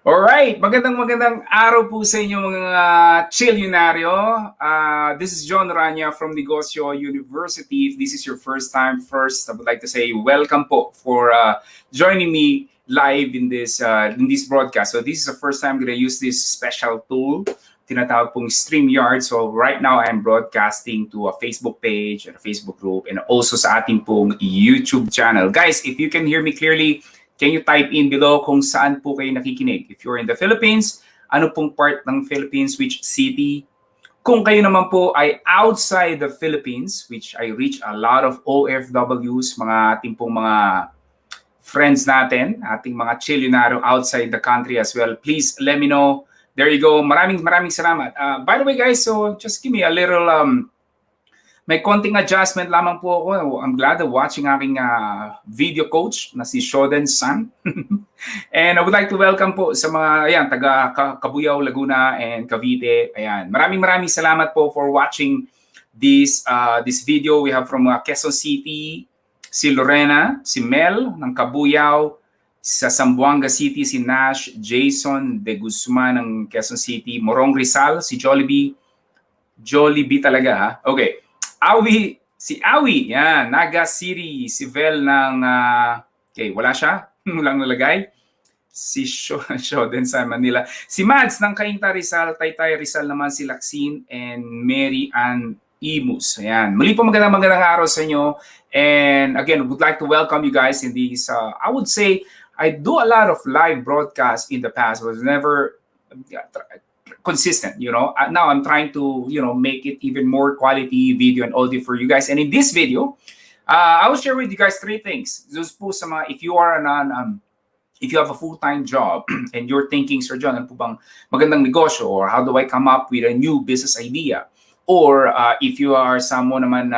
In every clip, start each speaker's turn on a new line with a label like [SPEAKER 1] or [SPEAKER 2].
[SPEAKER 1] Alright, magandang araw po sa inyo mga chilyonaryo. This is John Rania from Negosyo University. If this is your first time, I would like to say welcome po for joining me live in this broadcast. So this is the first time I'm going to use this special tool, tinatawag pong StreamYard. So right now I'm broadcasting to a Facebook page and a Facebook group and also sa ating pong YouTube channel. Guys, if you can hear me clearly, can you type in below kung saan po kayo nakikinig? If you're in the Philippines, ano pong part ng Philippines, which city? Kung kayo naman po ay outside the Philippines, which I reach a lot of OFWs, mga ating pong mga friends natin, ating mga chilyonaro outside the country as well, please let me know. There you go. Maraming salamat. By the way, guys, so just give me a little may konting adjustment lamang po ako. I'm glad that watching aking video coach na si Shoden San. And I would like to welcome po sa mga taga Cabuyao, Laguna and Cavite. Ayan. Maraming salamat po for watching this video. We have from Quezon City, si Lorena, si Mel ng Cabuyao, sa Zamboanga City si Nash, Jason de Guzman ng Quezon City, Morong Rizal, si Jollibee talaga ha. Okay. Si Awi, yan, Naga City, si Vel ng, okay, wala siya, walang nalagay. Si Shoden sa Manila. Si Mads ng Cainta Rizal, Taytay Rizal naman si Laxine and Mary Ann Imus. Ayan. Muli po magandang araw sa inyo. And again, would like to welcome you guys in this, I would say, I do a lot of live broadcasts in the past, was never consistent, now I'm trying to make it even more quality video and audio for you guys. And in this video I will share with you guys 3 things. Those po sa mga, if you are if you have a full-time job and you're thinking, Sir John, ano po bang magandang negosyo, or how do I come up with a new business idea, or if you are someone naman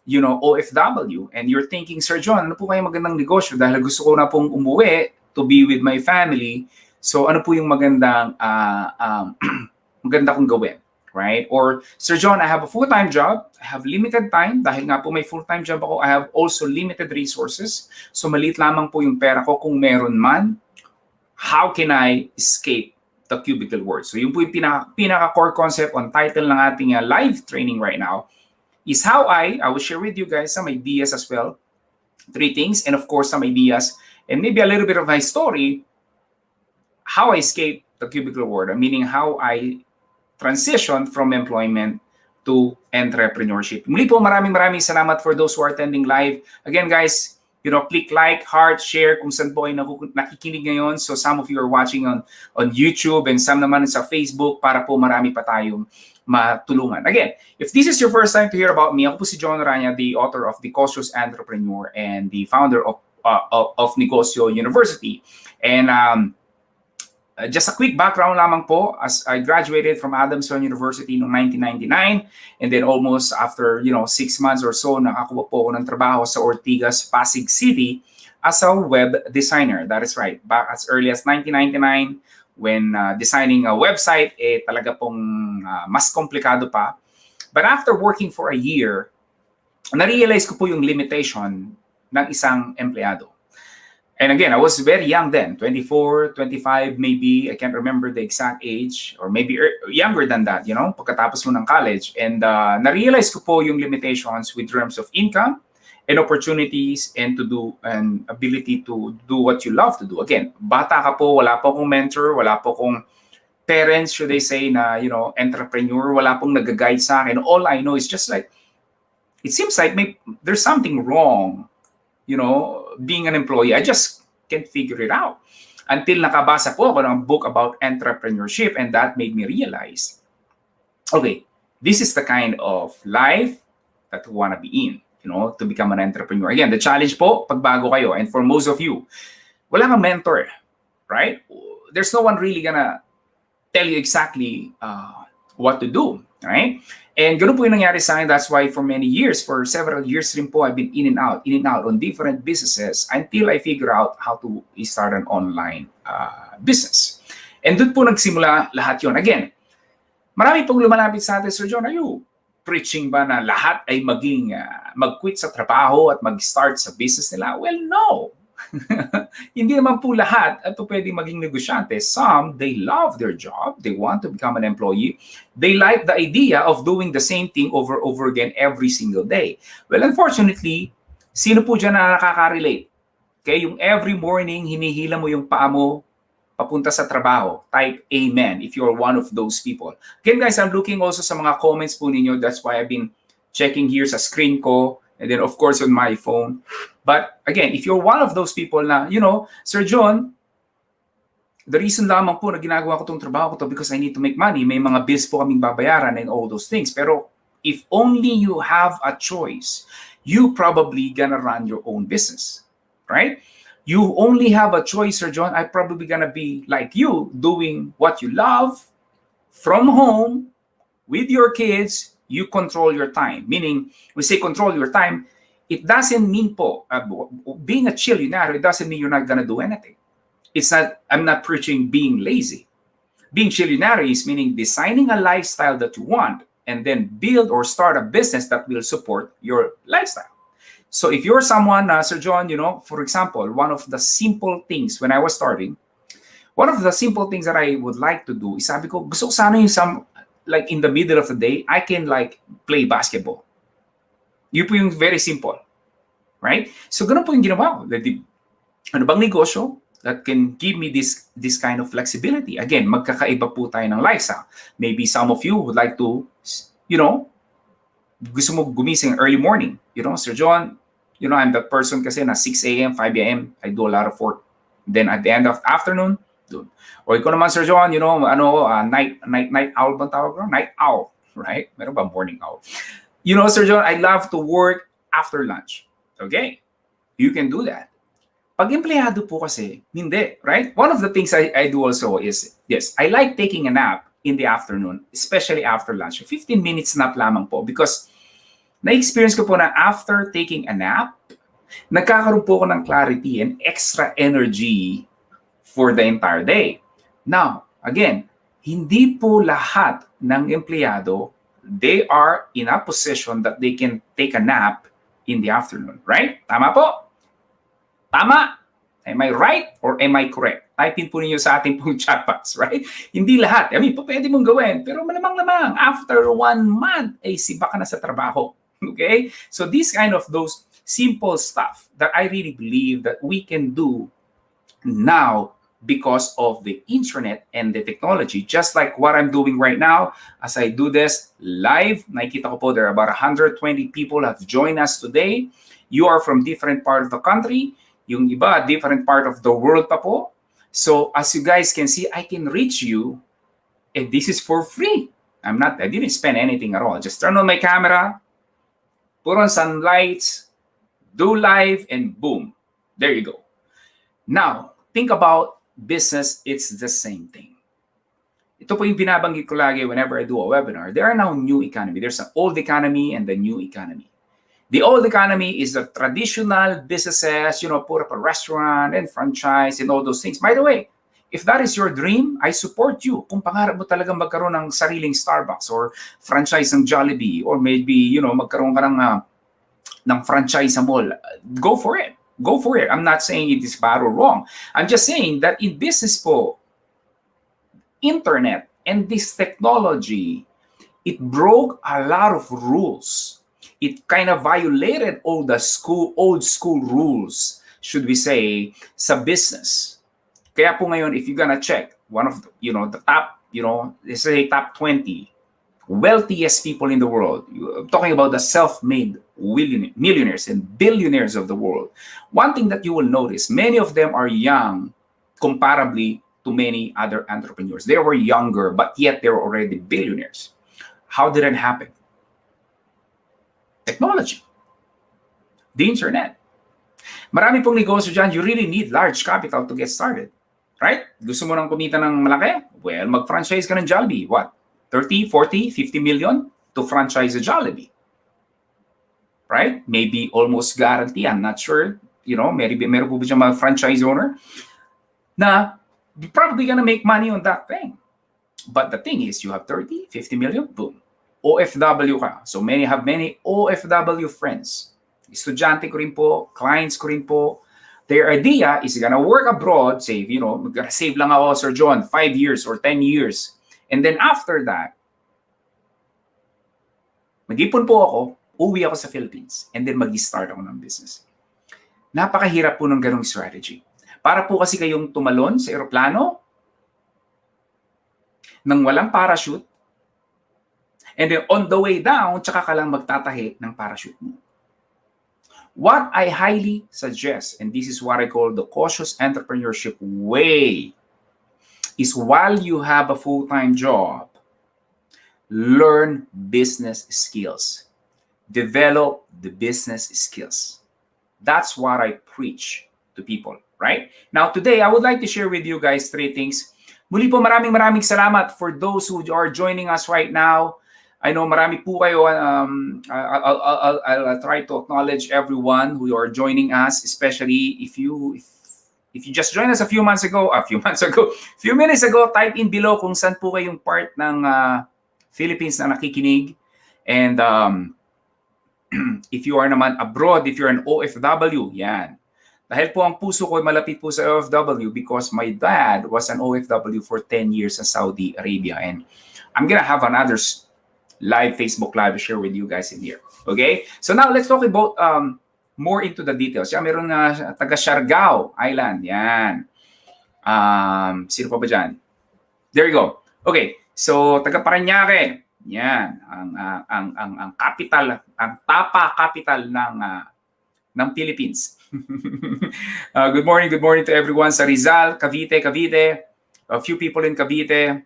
[SPEAKER 1] OFW and you're thinking, Sir John, ano po kaya magandang negosyo dahil gusto ko na pong umuwi to be with my family. So ano po yung maganda kong gawin, right? Or, Sir John, I have a full-time job. I have limited time. Dahil nga po may full-time job ako, I have also limited resources. So maliit lamang po yung pera ko kung meron man. How can I escape the cubicle world? So yung po yung pinaka-core concept on title ng ating live training right now is how I will share with you guys some ideas as well. 3 things, and of course some ideas, and maybe a little bit of my story, how I escaped the cubicle world, meaning how I transitioned from employment to entrepreneurship. Muli po, maraming salamat for those who are attending live. Again, guys, click like, heart, share kung saan po ay nakikinig ngayon. So some of you are watching on YouTube and some naman sa Facebook para po marami pa tayong matulungan. Again, if this is your first time to hear about me, ako po si John Rania, the author of The Cautious Entrepreneur and the founder of Negosyo University. And just a quick background lamang po, as I graduated from Adamson University noong 1999, and then almost after 6 months or so, nakakuha po ako ng trabaho sa Ortigas, Pasig City as a web designer. That is right. Back as early as 1999, when designing a website, talaga pong mas komplikado pa. But after working for a year, na-realize ko po yung limitation ng isang empleyado. And again, I was very young then, 24, 25, maybe. I can't remember the exact age, or maybe younger than that, pagkatapos mo ng college. And na-realize ko po yung limitations with terms of income and opportunities and ability to do what you love to do. Again, bata ka po, wala po akong mentor, wala po akong parents, should I say, na, entrepreneur, wala pong nag-guide sa akin. All I know is just like, it seems like there's something wrong, being an employee. I just can't figure it out. Until nakabasa po ako ng book about entrepreneurship, and that made me realize, okay, this is the kind of life that we want to be in, to become an entrepreneur. Again, the challenge po, pagbago kayo, and for most of you, wala kang mentor, right? There's no one really gonna tell you exactly what to do, right? And ganoon po yung nangyari sa akin. That's why for many years, for several years rin po, I've been in and out on different businesses until I figure out how to start an online business. And doon po nagsimula lahat yon. Again, marami pong lumalapit sa atin, Sir John, are you preaching ba na lahat ay mag-quit sa trabaho at mag-start sa business nila? Well, no. Hindi naman po lahat at pwedeng maging negosyante. Some, they love their job. They want to become an employee. They like the idea of doing the same thing over and over again every single day. Well, unfortunately, sino po dyan na nakaka-relate? Okay, yung every morning, hinihila mo yung paa mo papunta sa trabaho. Type amen if you're one of those people. Again guys, I'm looking also sa mga comments po ninyo. That's why I've been checking here sa screen ko and then of course on my phone. But again, if you're one of those people na, Sir John, the reason lamang po na ginagawa ko itong trabaho ko to because I need to make money. May mga bills po kaming babayaran and all those things. Pero if only you have a choice, you probably gonna run your own business, right? You only have a choice, Sir John. I'm probably gonna be like you, doing what you love from home with your kids. You control your time. Meaning, we say control your time, it doesn't mean po, being a chillionaire, it doesn't mean you're not gonna do anything. It's not, I'm not preaching being lazy. Being chillionaire is meaning designing a lifestyle that you want and then build or start a business that will support your lifestyle. So if you're someone, Sir John, for example, one of the simple things when I was starting, one of the simple things that I would like to do is sabi ko, gusto ko sana yung like in the middle of the day, I can like play basketball. Yun po yung very simple. Right? So ganun po yung ginawa ko. Ano bang negosyo that can give me this kind of flexibility? Again, magkakaiba po tayo ng lifestyle. Maybe some of you would like to, gusto mo gumising early morning. Sir John, I'm that person kasi na 6 a.m., 5 a.m., I do a lot of work. Then at the end of afternoon, doon. Or ikaw naman, Sir John, night owl bang tawag ko? Night owl, right? Meron ba morning owl? Sir John, I love to work after lunch. Okay? You can do that. Pag empleyado po kasi, hindi, right? One of the things I do also is, yes, I like taking a nap in the afternoon, especially after lunch. 15 minutes nap lamang po because na-experience ko po na after taking a nap, nagkakaroon po ako ng clarity and extra energy for the entire day. Now, again, hindi po lahat ng empleyado, they are in a position that they can take a nap in the afternoon, right? Tama po? Tama? Am I right or am I correct? Type in po ninyo sa ating pong chat box, right? Hindi lahat. Pwede mong gawin. Pero malamang after 1 month, siba ka na sa trabaho. Okay? So these kind of those simple stuff that I really believe that we can do now because of the internet and the technology. Just like what I'm doing right now as I do this live. Nakikita ko po there are about 120 people have joined us today. You are from different part of the country. Yung iba, different part of the world pa po. So as you guys can see, I can reach you and this is for free. I didn't spend anything at all. Just turn on my camera, put on some lights, do live, and boom. There you go. Now, think about business. It's the same thing. Ito po yung binabanggit ko lagi whenever I do a webinar. There are now new economy. There's an old economy and the new economy. The old economy is the traditional businesses, put up a restaurant and franchise and all those things. By the way, if that is your dream, I support you. Kung pangarap mo talagang magkaroon ng sariling Starbucks or franchise ng Jollibee or maybe, magkaroon ka ng franchise sa mall, go for it. Go for it. I'm not saying it is bad or wrong. I'm just saying that in business po, internet and this technology, it broke a lot of rules. It kind of violated all the old school rules, should we say, sa business. Kaya po ngayon, if you're gonna check one of the, the top, let's say top 20 wealthiest people in the world, I'm talking about the self-made millionaires and billionaires of the world. One thing that you will notice, many of them are young comparably to many other entrepreneurs. They were younger, but yet they're already billionaires. How did it happen? Technology. The internet. Marami pong negosyo dyan, you really need large capital to get started. Right? Gusto mo nang kumita ng malaki? Well, mag-franchise ka ng Jollibee. What? 30, 40, 50 million to franchise a Jollibee. Right? Maybe almost guarantee. I'm not sure. Meron po ba dyan mga franchise owner na you're probably gonna make money on that thing. But the thing is, you have 30, 50 million, boom. OFW ka. So have many OFW friends. Estudyante ko rin po, clients ko rin po. Their idea is gonna work abroad, save, save lang ako, Sir John, 5 years or 10 years. And then after that, mag-ipon po ako, uwi ako sa Philippines, and then mag-start ako ng business. Napakahirap po ng ganong strategy. Para po kasi kayong tumalon sa eroplano nang walang parachute, and then on the way down, tsaka ka lang magtatahi ng parachute mo. What I highly suggest, and this is what I call the cautious entrepreneurship way, is while you have a full-time job, learn business skills. Develop the business skills. That's what I preach to people, right? Now, today, I would like to share with you guys 3 things. Muli po, maraming salamat for those who are joining us right now. I know marami po kayo. I'll try to acknowledge everyone who are joining us, especially if you just joined us a few minutes ago, type in below kung saan po kayong part ng Philippines na nakikinig. And if you are naman abroad, if you're an OFW, yan. Dahil po ang puso ko ay malapit po sa OFW because my dad was an OFW for 10 years sa Saudi Arabia. And I'm gonna have another live Facebook Live to share with you guys in here. Okay? So now, let's talk about more into the details. Yan, meron na taga Siargao Island. Yan. Sino pa ba dyan? There you go. Okay. So, taga Parañaque. Yan. Ang capital, ang tapa capital ng Philippines. Good morning to everyone sa Rizal, Cavite. A few people in Cavite.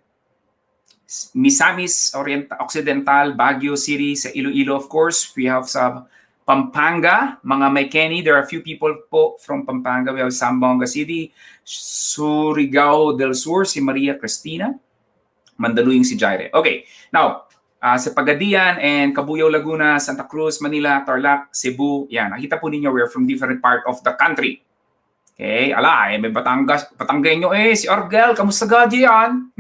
[SPEAKER 1] Misamis Occidental, Baguio City, sa Iloilo, of course. We have sa Pampanga, mga Maykeni. There are a few people po from Pampanga. We have Zamboanga City, Surigao del Sur, si Maria Cristina, Mandaluyong si Jaire. Okay, now, sa Pagadian and Cabuyao, Laguna, Santa Cruz, Manila, Tarlac, Cebu, yan. Nakita po ninyo, we're from different part of the country. Okay, may Batanggenyo si Argel, kamusta gaji yan?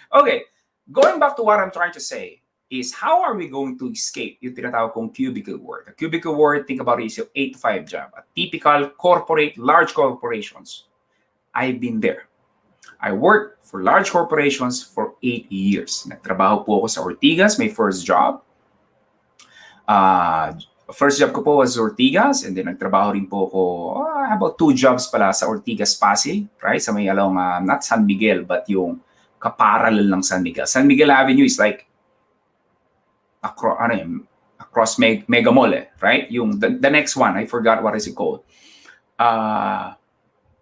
[SPEAKER 1] Okay. Going back to what I'm trying to say is how are we going to escape yung tinatawag kong cubicle work? A cubicle work, think about it, is yung 8 to 5 job. A typical corporate, large corporations. I've been there. I worked for large corporations for 8 years. Nagtrabaho po ako sa Ortigas, my first job. First job ko po was Ortigas, and then nagtrabaho rin po ako about 2 jobs pala sa Ortigas Pasig, right? Sa may along, not San Miguel, but yung kaparallel ng San Miguel. San Miguel Avenue is like across Mega Mall, right? Yung the next one, I forgot what is it called.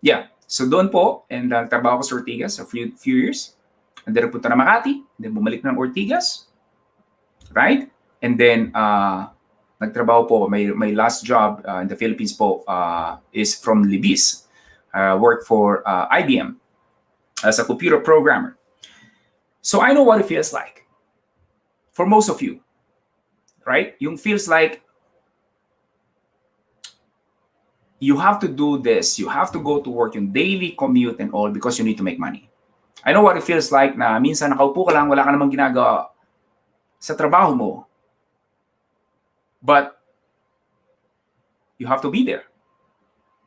[SPEAKER 1] Yeah, so doon po, and trabaho ko sa Ortigas a few years. And then punta na Makati, and then bumalik ng Ortigas, right? And then nagtrabaho po, my last job in the Philippines po is from Libis. Work for IBM as a computer programmer. So I know what it feels like for most of you, right? Yung feels like you have to do this, you have to go to work, yung daily commute and all because you need to make money. I know what it feels like na minsan nakaupo ka lang, wala ka namang ginagawa sa trabaho mo. But you have to be there.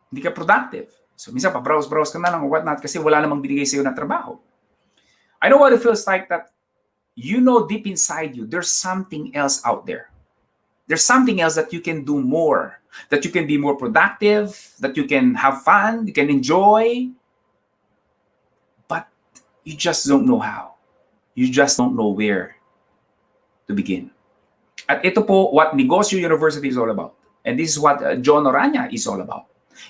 [SPEAKER 1] Hindi ka productive. So minsan pa-browse ka na lang or whatnot kasi wala namang binigay sa'yo na trabaho. I know what it feels like that deep inside you, there's something else out there. There's something else that you can do more, that you can be more productive, that you can have fun, you can enjoy. But you just don't know how. You just don't know where to begin. At ito po what Negosyo University is all about. And this is what John Orania is all about.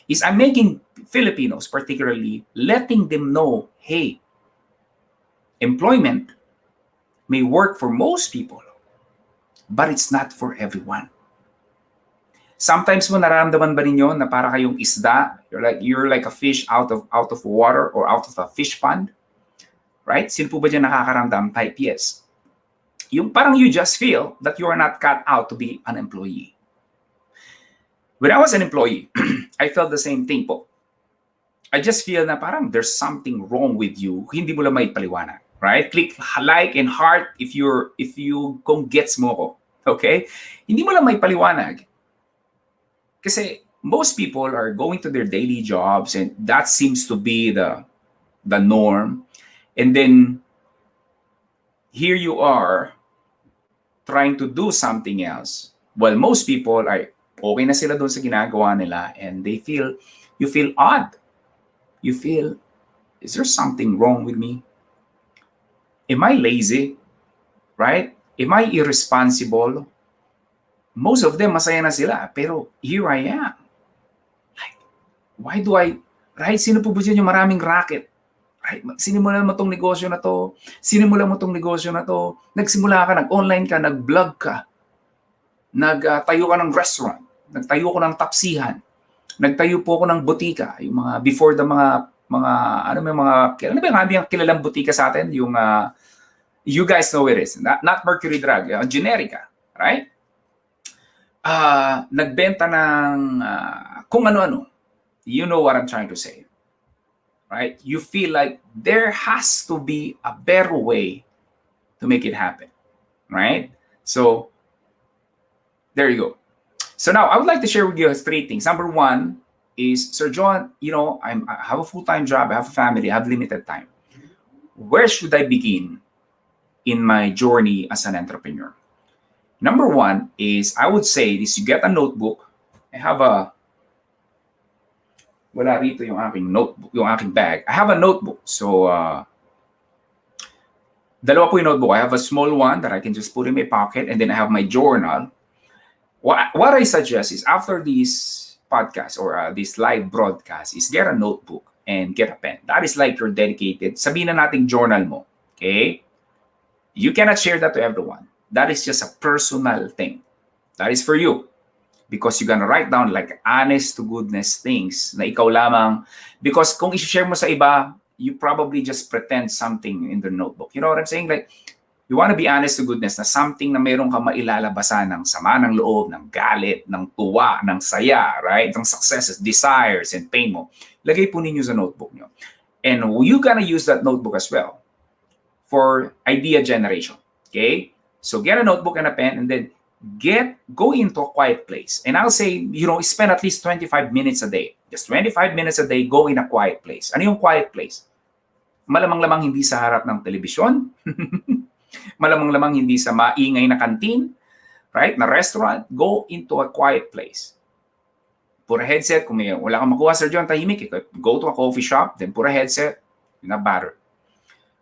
[SPEAKER 1] Is I'm making Filipinos, particularly, letting them know, hey, employment may work for most people, but it's not for everyone. Sometimes mo nararamdaman ba ninyo na para kayong isda, you're like a fish out of water or out of a fish pond? Right? Sino po ba dyan nakakaramdam? Type yes. Yung parang you just feel that you are not cut out to be an employee. When I was an employee, I felt the same thing po. I just feel na parang there's something wrong with you, hindi mo lang may paliwanag. Right? Click like and heart if kung gets mo ko. Okay? Hindi mo lang may paliwanag. Kasi most people are going to their daily jobs and that seems to be the norm. And then here you are trying to do something else. Well, most people are okay na sila doon sa ginagawa nila and you feel odd. You feel, is there something wrong with me? Am I lazy? Right? Am I irresponsible? Most of them masaya na sila, pero here I am. Like, why do I, right? Sino po ba dyan yung maraming racket? Right? Sinimulan mo tong negosyo na to. Sinimulan mo tong negosyo na to. Nagsimula ka, nag-online ka, nag-vlog ka. Nagtayo ka ng restaurant. Nagtayo ko ng tapsihan. Nagtayo po ako ng butika. Yung mga, before the mga ano ba yung kilalang butika sa atin? Yung, you guys know it is. Not Mercury Drug. Generica. Right? Nagbenta ng kung ano-ano. You know what I'm trying to say. Right? You feel like there has to be a better way to make it happen. Right? So, there you go. So now, I would like to share with you 3 things. Number 1 is, Sir John, I have a full-time job, I have a family, I have limited time. Where should I begin in my journey as an entrepreneur? Number 1 is, I would say, is you get a notebook. I have wala rito yung aking notebook, yung aking bag. I have a notebook. So, dalawa po yung notebook. I have a small one that I can just put in my pocket, and then I have my journal. What I suggest is, after this podcast or this live broadcast, is get a notebook and get a pen. That is like your dedicated, sabihin na nating journal mo. Okay? You cannot share that to everyone. That is just a personal thing. That is for you. Because you're gonna write down like honest to goodness things na ikaw lamang. Because kung i-share mo sa iba, you probably just pretend something in the notebook. You know what I'm saying? Like, you want to be honest to goodness na something na mayroon kang mailalabasan ng sama ng loob, ng galit, ng tuwa, ng saya, right? Ng successes, desires, and pain mo. Lagay po ninyo sa notebook nyo. And you gonna use that notebook as well for idea generation. Okay? So get a notebook and a pen, and then go into a quiet place. And I'll say, spend at least 25 minutes a day. Just 25 minutes a day, go in a quiet place. Ano yung quiet place? Malamang-lamang hindi sa harap ng telebisyon. Malamang-lamang hindi sa maingay na kantin. Right? Na restaurant. Go into a quiet place. Put a headset. Kung wala kang makuha, Sir John, tahimik. Go to a coffee shop, then put a headset. Not matter.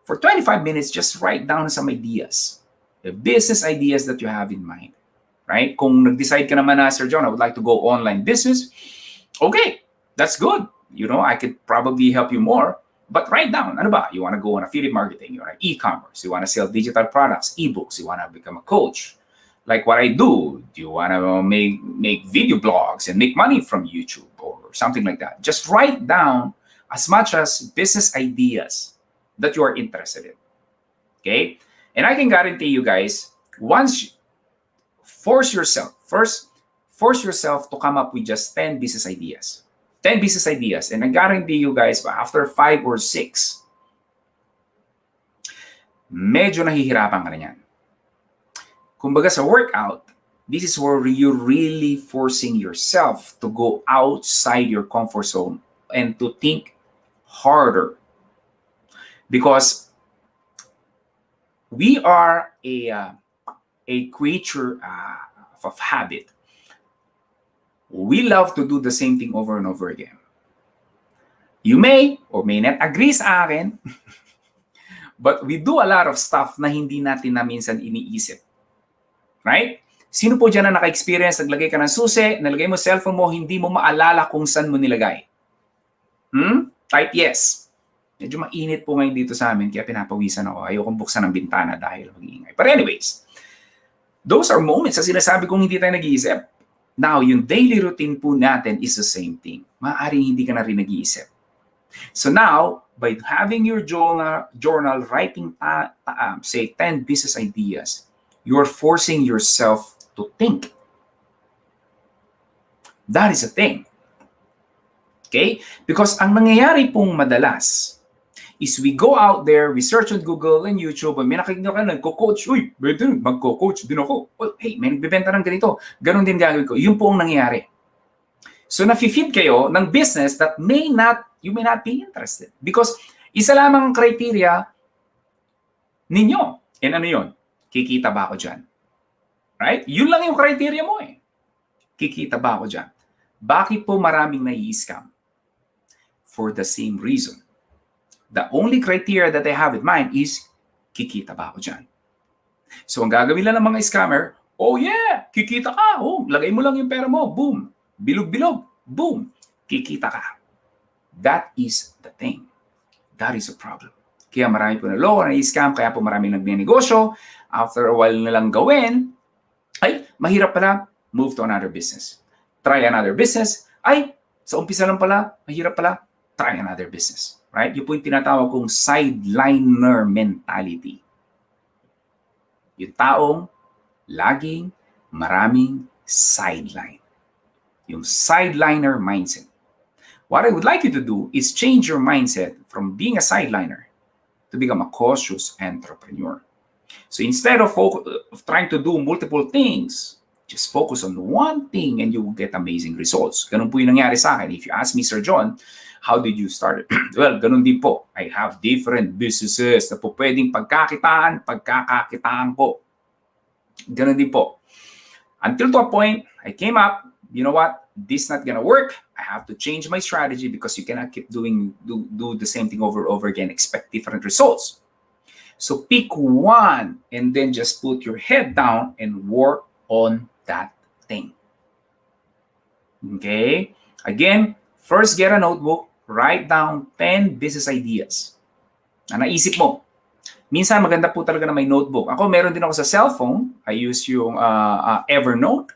[SPEAKER 1] For 25 minutes, just write down some ideas. The business ideas that you have in mind. Right? Kung nag-decide ka naman na, Sir John, I would like to go online business. Okay, that's good. I could probably help you more. But write down, ano ba? You want to go on affiliate marketing, you want e-commerce, you want to sell digital products, ebooks, you want to become a coach. Like what I do. Do you want to make video blogs and make money from YouTube or something like that? Just write down as much as business ideas that you are interested in. Okay? And I can guarantee you guys, once force yourself to come up with just 10 business ideas. 10 business ideas. And I guarantee you guys, after 5 or 6, medyo nahihirapan ka na yan. Kumbaga sa workout, this is where you're really forcing yourself to go outside your comfort zone and to think harder. Because we are a creature of habit. We love to do the same thing over and over again. You may or may not agree sa akin, but we do a lot of stuff na hindi natin na minsan iniisip. Right? Sino po dyan na naka-experience, naglagay ka ng susi, nalagay mo cellphone mo, hindi mo maalala kung saan mo nilagay? Type yes. Medyo mainit po ngayon dito sa amin, kaya pinapawisan ako. Ayokong buksan ng bintana dahil mag-iingay. But anyways, those are moments na sinasabi kong hindi tayo nag-iisip. Now, yung daily routine po natin is the same thing. Maaaring hindi ka na rin nag-iisip. So now, by having your journal writing, say, 10 business ideas, you're forcing yourself to think. That is a thing. Okay? Because ang nangyayari pong madalas is we go out there, we search on Google and YouTube, may nakikita ka nagko-coach, uy, pwede, magko-coach din ako. Oh, hey, may nagbibenta ng ganito. Ganon din gagawin ko. Yun po ang nangyayari. So, nafi-feed kayo ng business that you may not be interested. Because isa lamang ang criteria ninyo. And ano yun? Kikita ba ako dyan? Right? Yun lang yung criteria mo eh. Kikita ba ako dyan? Bakit po maraming nai-scam? For the same reason. The only criteria that they have in mind is, kikita ba ako dyan? So, ang gagawin lang ng mga scammer, oh yeah, kikita ka. Oh, lagay mo lang yung pera mo. Boom. Bilog-bilog. Boom. Kikita ka. That is the thing. That is a problem. Kaya marami po naloko, na-scam, kaya po marami nagnenegosyo. After a while nilang gawin, ay, mahirap pala, move to another business. Try another business. Ay, sa umpisa lang pala, mahirap pala, try another business. Right? Yun po yung tinatawag kong sideliner mentality. Yung taong laging maraming sideline. Yung sideliner mindset. What I would like you to do is change your mindset from being a sideliner to become a cautious entrepreneur. So instead of trying to do multiple things, just focus on one thing and you will get amazing results. Ganun po yung nangyari sa akin. If you ask me, Sir John, how did you start it? Well, ganun din po. I have different businesses na po pwedeng pagkakakitaan ko. Ganun din po. Until to a point, I came up, you know what? This is not gonna work. I have to change my strategy because you cannot keep do the same thing over and over again, expect different results. So pick one and then just put your head down and work on that thing. Okay? Again, first get a notebook, write down 10 business ideas na naisip mo. Minsan maganda po talaga na may notebook. Ako meron din ako sa cellphone. I use yung Evernote.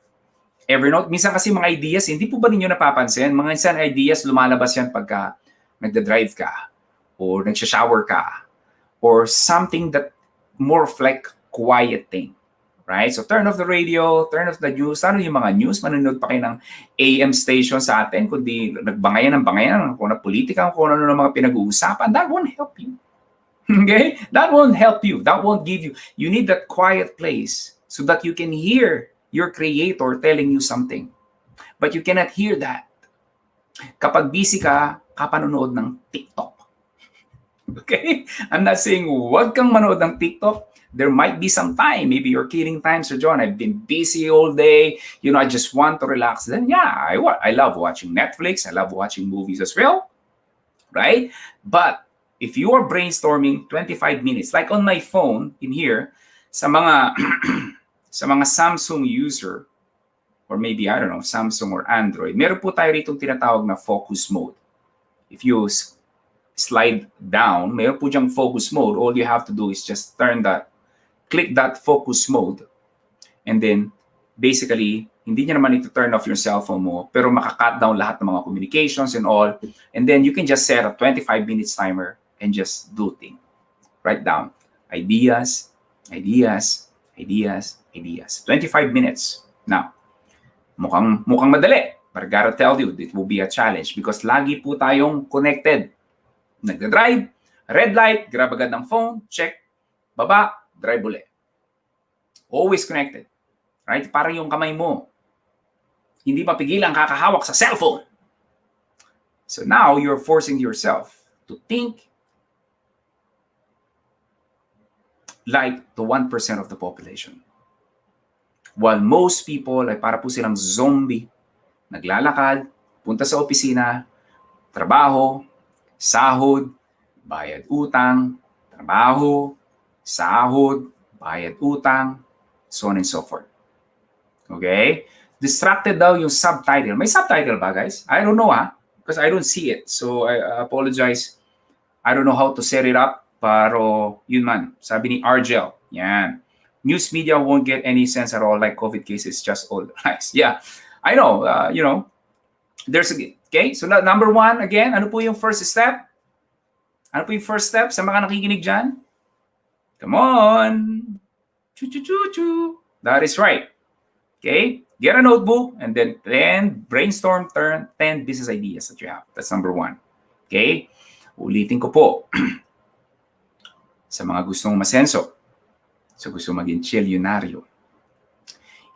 [SPEAKER 1] Minsan kasi mga ideas, hindi po ba ninyo napapansin? Mga ideas lumalabas yan pagka nagda-drive ka or nagsha-shower ka or something that more of like quiet thing. Right? So turn off the radio, turn off the news. Ano yung mga news? Manonood pa kayo ng AM station sa atin, kundi nagbangayan kung na politika, kung ano ng mga pinag-uusapan. That won't help you. Okay? That won't help you. That won't give you. You need that quiet place so that you can hear your creator telling you something. But you cannot hear that kapag busy ka, kapanonood ng TikTok. Okay? I'm not saying huwag kang manood ng TikTok. There might be some time. Maybe you're killing time, Sir John. I've been busy all day. You know, I just want to relax. Then, yeah, I love watching Netflix. I love watching movies as well. Right? But if you are brainstorming 25 minutes, like on my phone in here, sa mga Samsung user, or maybe, I don't know, Samsung or Android, meron po tayo rito tinatawag na focus mode. If you slide down, meron po diyang focus mode. All you have to do is just click that focus mode. And then, basically, hindi niya naman ito turn off your cell phone mo, pero maka-cut down lahat ng mga communications and all. And then, you can just set a 25 minutes timer and just do things. Write down ideas. 25 minutes. Now, mukhang madali. But I gotta tell you, it will be a challenge because lagi po tayong connected. Nagda-drive, red light, grab agad ng phone, check, baba, drive ulit. Always connected. Right? Para yung kamay mo, hindi mapigilan kakahawak sa cellphone. So now, you're forcing yourself to think like the 1% of the population. While most people ay para po silang zombie, naglalakad, punta sa opisina, trabaho, sahod, bayad utang, trabaho, sahod, bayad utang, so on and so forth. Okay? Distracted daw yung subtitle. May subtitle ba, guys? I don't know, because I don't see it. So I apologize. I don't know how to set it up. Pero yun man, sabi ni Argel, yan. News media won't get any sense at all like COVID cases, just all lies. Yeah, I know, you know, there's a, okay, so number one, again, ano po yung first step? Ano po yung first step sa mga nakikinig dyan? Come on. Choo-choo-choo-choo. That is right. Okay, get a notebook and then brainstorm 10 business ideas that you have. That's number one. Okay, ulitin ko po. sa mga gustong masenso, sa gusto maging chilyonaryo,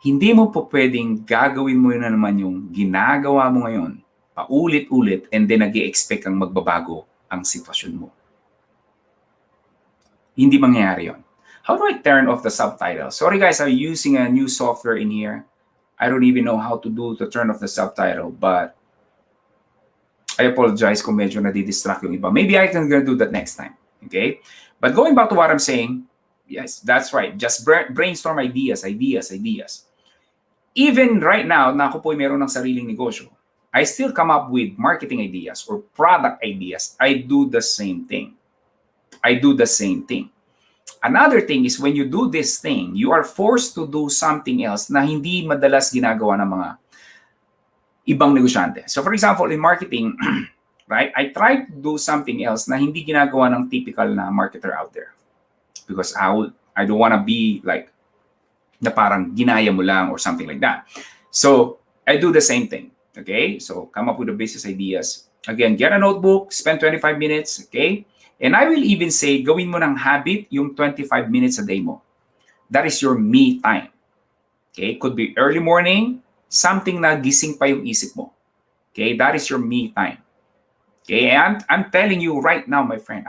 [SPEAKER 1] hindi mo po pwedeng gagawin mo na naman yung ginagawa mo ngayon, paulit-ulit, and then nag-i-expect kang magbabago ang sitwasyon mo. Hindi mangyayari yun. How do I turn off the subtitles? Sorry guys, I'm using a new software in here. I don't even know how to do the turn off the subtitle, but I apologize kung medyo nadidistract yung iba. Maybe I can do that next time. Okay? But going back to what I'm saying, yes, that's right. Just brainstorm ideas. Even right now, na ako po meron ng sariling negosyo, I still come up with marketing ideas or product ideas. I do the same thing. Another thing is when you do this thing, you are forced to do something else na hindi madalas ginagawa ng mga ibang negosyante. So for example, in marketing, right, I try to do something else na hindi ginagawa ng typical na marketer out there. Because I don't want to be like na parang ginaya mo lang or something like that. So I do the same thing. Okay? So come up with the business ideas. Again, get a notebook, spend 25 minutes. Okay? And I will even say, gawin mo ng habit yung 25 minutes a day mo. That is your me time. Okay? Could be early morning, something na gising pa yung isip mo. Okay? That is your me time. Okay? And I'm telling you right now, my friend,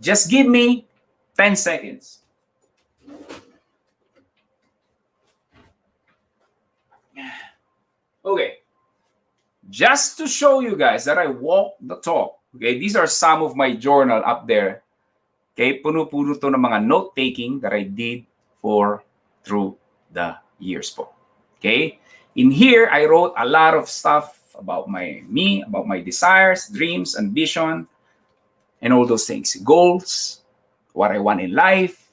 [SPEAKER 1] just give me 10 seconds. Okay. Just to show you guys that I walk the talk. Okay, these are some of my journal up there. Okay, puno-puno to ng mga note-taking that I did through the years po. Okay, in here, I wrote a lot of stuff about about my desires, dreams, ambition, and all those things. Goals, what I want in life.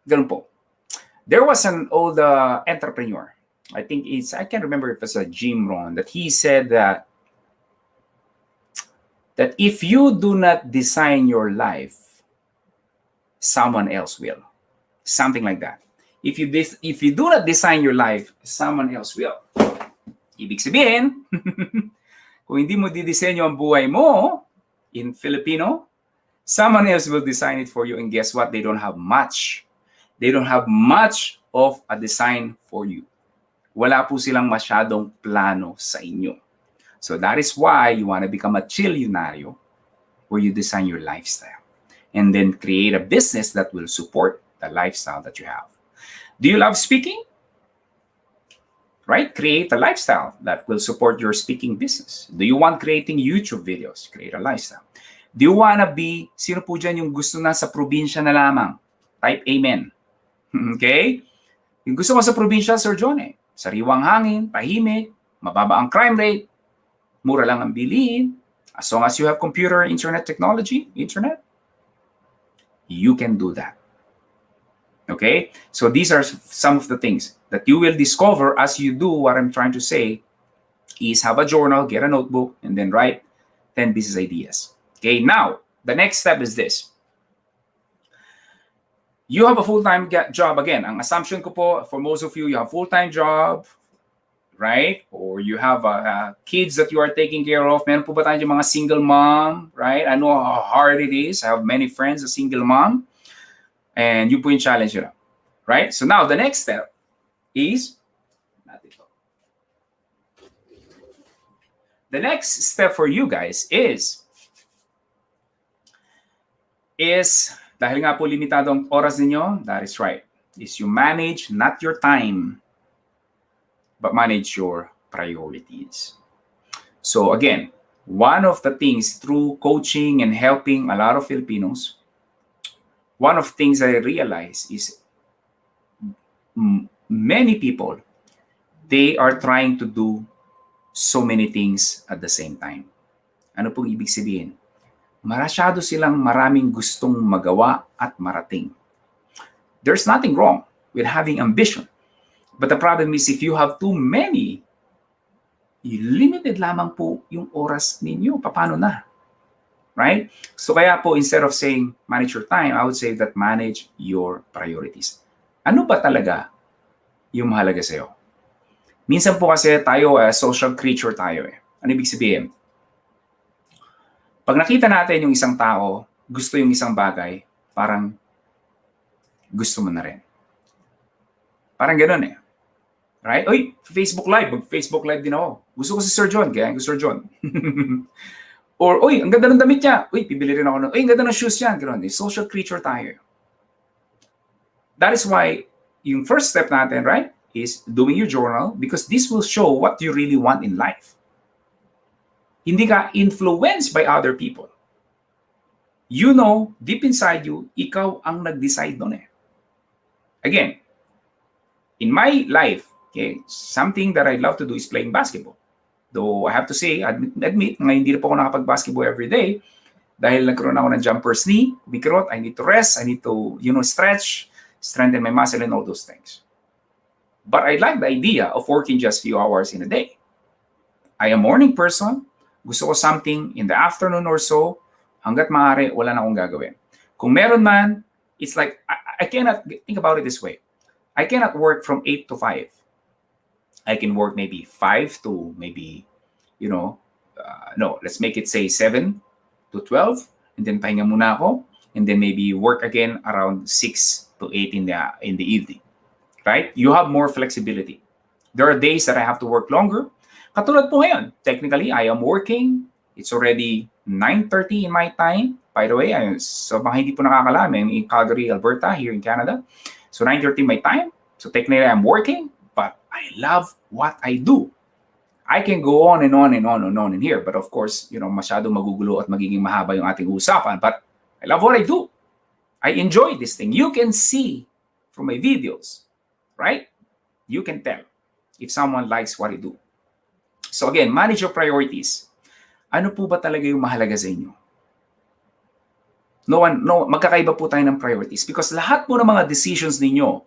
[SPEAKER 1] Ganun po. There was an old entrepreneur. I can't remember if it's a Jim Rohn, that he said that if you do not design your life, someone else will. Something like that. If you do not design your life, someone else will. Ibig sabihin, kung hindi mo didisenyo ang buhay mo, in Filipino, someone else will design it for you, and guess what? They don't have much. They don't have much of a design for you. Wala po silang masyadong plano sa inyo. So that is why you want to become a chilyonaryo, where you design your lifestyle and then create a business that will support the lifestyle that you have. Do you love speaking? Right? Create a lifestyle that will support your speaking business. Do you want creating YouTube videos? Create a lifestyle. Do you want to be, sino po dyan yung gusto na sa probinsya na lamang? Type amen. Okay? Yung gusto mo sa probinsya, Sir John, sariwang hangin, tahimik, mababa ang crime rate, mura lang ang bilihin. As long as you have computer, internet, you can do that. Okay? So these are some of the things that you will discover as you do what I'm trying to say is have a journal, get a notebook, and then write 10 business ideas. Okay? Now, the next step is this. You have a full-time job. Again, ang assumption ko po, for most of you have full-time job, right? Or you have kids that you are taking care of. Meron po ba tayo yung mga single mom, right? I know how hard it is. I have many friends, a single mom. And you po yung challenge nyo, right? So now, the next step is, the next step for you guys is dahil nga po limitado ang oras ninyo, that is right, is you manage not your time, but manage your priorities. So again, one of the things through coaching and helping a lot of Filipinos, one of the things I realize is many people, they are trying to do so many things at the same time. Ano pong ibig sabihin? Masyado silang maraming gustong magawa at marating. There's nothing wrong with having ambition. But the problem is if you have too many, limited lamang po yung oras ninyo. Paano na? Right? So kaya po, instead of saying manage your time, I would say that manage your priorities. Ano ba talaga yung mahalaga sa'yo? Minsan po kasi tayo, social creature tayo. Ano ibig sabihin? Pag nakita natin yung isang tao gusto yung isang bagay, parang gusto mo na rin. Parang gano'n eh. Right? Oy, Facebook Live. Mag-Facebook Live din ako. Gusto ko si Sir John, kaya ko Sir John. Or, oy, ang ganda ng damit niya. Uy, pibili rin ako ng, oy, ang ganda ng shoes niya. Gano'n. Social creature tayo. That is why, yung first step natin, right, is doing your journal because this will show what you really want in life. Hindi ka influenced by other people. You know, deep inside you, ikaw ang nag-decide nun eh. Again, in my life, okay, something that I love to do is playing basketball. Though I have to say, admit, ngayon hindi na po ako nakapag-basketball every day dahil nagkaroon ako ng jumper's knee, bikrot, I need to rest, I need to, stretch, strengthen my muscle and all those things. But I like the idea of working just few hours in a day. I am a morning person. Gusto ko something in the afternoon or so. Hanggat maaari, wala na akong gagawin. Kung meron man, it's like, I cannot, think about it this way. I cannot work from 8 to 5. I can work maybe 5 to maybe, no, let's make it say 7 to 12. And then pahinga muna ako. And then maybe work again around 6 to 8 in the evening. Right? You have more flexibility. There are days that I have to work longer. Katulad po ngayon, technically, I am working. It's already 9:30 in my time. By the way, so mga hindi po nakakalaman, I'm in Calgary, Alberta, here in Canada. So 9:30 my time. So technically, I'm working, but I love what I do. I can go on and on and on and on in here. But of course, masyado magugulo at magiging mahaba yung ating usapan. But I love what I do. I enjoy this thing. You can see from my videos, right? You can tell if someone likes what I do. So again, manage your priorities. Ano po ba talaga yung mahalaga sa inyo? No, magkakaiba po tayo ng priorities because lahat po ng mga decisions ninyo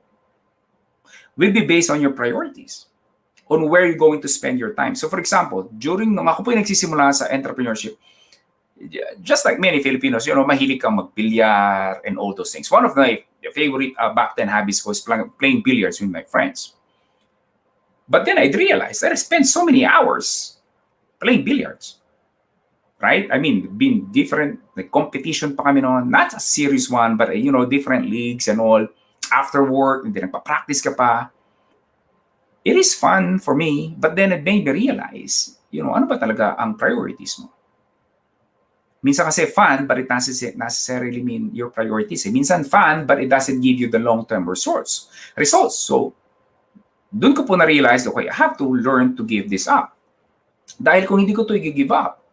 [SPEAKER 1] will be based on your priorities, on where you're going to spend your time. So for example, nung ako po yung nagsisimula sa entrepreneurship, just like many Filipinos, mahilig kang magbilyar and all those things. One of my favorite back then hobbies was playing billiards with my friends. But then I realized that I spent so many hours playing billiards. Right? I mean, being different, like competition pa kami noon, not a serious one, but different leagues and all. After work, hindi nagpa-practice ka pa. It is fun for me, but then it made me realize, ano ba talaga ang priorities mo? Minsan kasi fun, but it doesn't necessarily mean your priorities. Minsan fun, but it doesn't give you the long-term results. So, doon ko po na-realize, okay, I have to learn to give this up. Dahil kung hindi ko ito i-give up,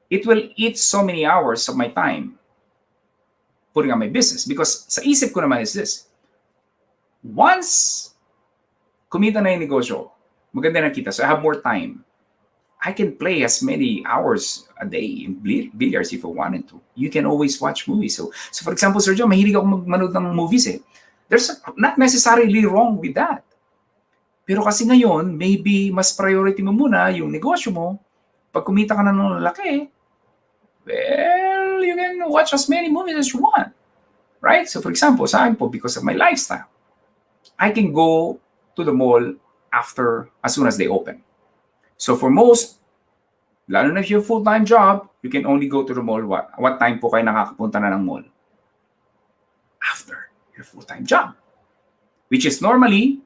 [SPEAKER 1] it will eat so many hours of my time putting on my business. Because sa isip ko naman is this, once kumita na yung negosyo, maganda na kita, so I have more time, I can play as many hours a day in billiards if I wanted to. You can always watch movies. So for example, Sir Joe, mahilig ako manood ng movies eh. There's not necessarily wrong with that. Pero kasi ngayon, maybe mas priority mo muna yung negosyo mo. Pag kumita ka na ng laki, well, you can watch as many movies as you want. Right? So for example, sa akin po, because of my lifestyle, I can go to the mall as soon as they open. So for most, lalo na if you have a full-time job, you can only go to the mall what time po kayo nakakapunta na ng mall? After your full-time job. Which is normally,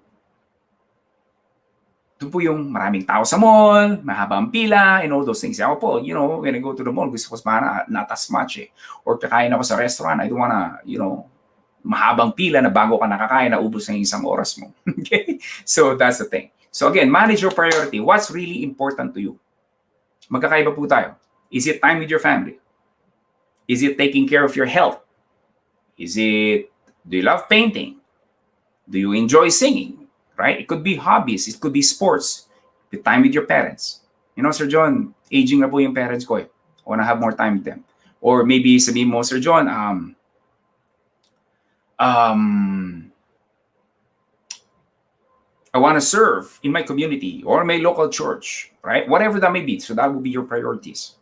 [SPEAKER 1] doon po yung maraming tao sa mall, mahaba ang pila, and all those things. Ako po, when I go to the mall, gusto ko not as much eh. Or kakain ako sa restaurant, I don't wanna, mahabang pila na bago ka nakakain, naubos na yung isang oras mo. Okay? So that's the thing. So again, manage your priority. What's really important to you? Magkakaiba po tayo. Is it time with your family? Is it taking care of your health? Do you love painting? Do you enjoy singing? Right? It could be hobbies. It could be sports. The time with your parents. Sir John, aging na po yung parents ko eh. I wanna have more time with them. Or maybe sabihin mo, Sir John, I want to serve in my community or my local church, right? Whatever that may be. So that will be your priorities.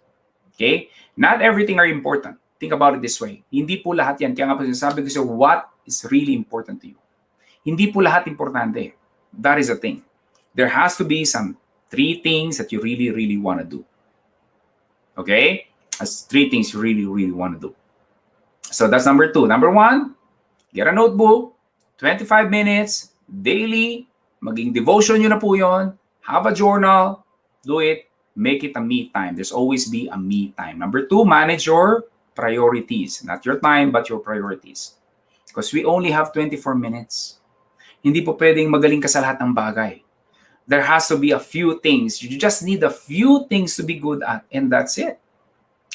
[SPEAKER 1] Okay? Not everything are important. Think about it this way. Hindi po lahat yan. Kaya nga po sinasabi ko what is really important to you. Hindi po lahat importante. That is the thing. There has to be some 3 things that you really, really want to do. Okay? That's 3 things you really, really want to do. So that's number 2. Number 1, get a notebook, 25 minutes, daily, maging devotion nyo na po yun, have a journal, do it, make it a me time. There's always be a me time. Number 2, manage your priorities. Not your time, but your priorities. Because we only have 24 minutes. Hindi po pwedeng magaling ka sa lahat ng bagay. There has to be a few things. You just need a few things to be good at, and that's it.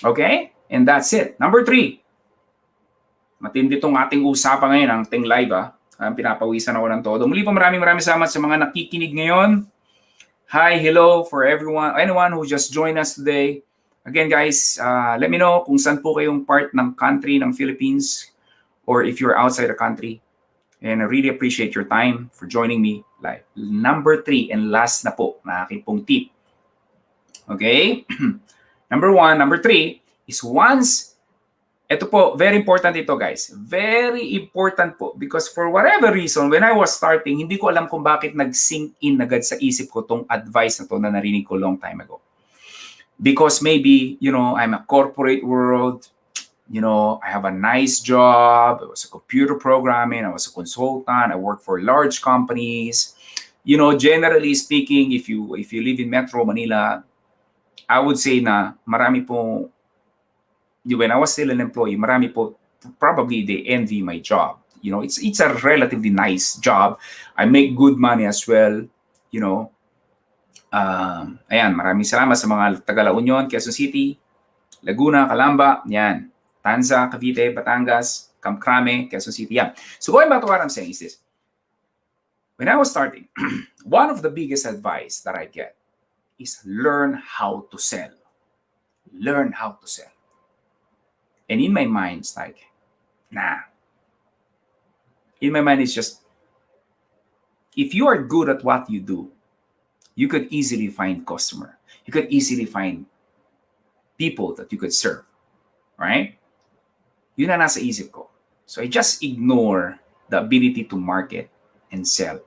[SPEAKER 1] Okay? And that's it. Number 3, matindi itong ating usapan ngayon, ang ating live, pinapawisan ako ng todo. Muli po maraming salamat sa mga nakikinig ngayon. Hi, hello for anyone who just joined us today. Again, guys, let me know kung saan po kayong part ng country ng Philippines or if you're outside the country. And I really appreciate your time for joining me live. Number 3 and last na po na aking pong tip. Okay? Number 3 is once. Ito po, very important ito, guys. Very important po because for whatever reason, when I was starting, hindi ko alam kung bakit nag-sink in agad sa isip ko tong advice na to na narinig ko long time ago. Because maybe, I'm a corporate world, I have a nice job, I was a computer programming, I was a consultant, I work for large companies. Generally speaking, if you live in Metro Manila, I would say na marami po, when I was still an employee, marami po, probably they envy my job. It's a relatively nice job. I make good money as well. Ayan, maraming salamat sa mga taga La Union, Quezon City, Laguna, Calamba, yan, Tanza, Cavite, Batangas, Camcrame, Quezon City, yan. So going back to what I'm saying is this. When I was starting, one of the biggest advice that I get is learn how to sell. Learn how to sell. And in my mind, it's like, nah. In my mind, it's just, if you are good at what you do, you could easily find customer. You could easily find people that you could serve. Right? Yun na nasa isip ko. So I just ignore the ability to market and sell.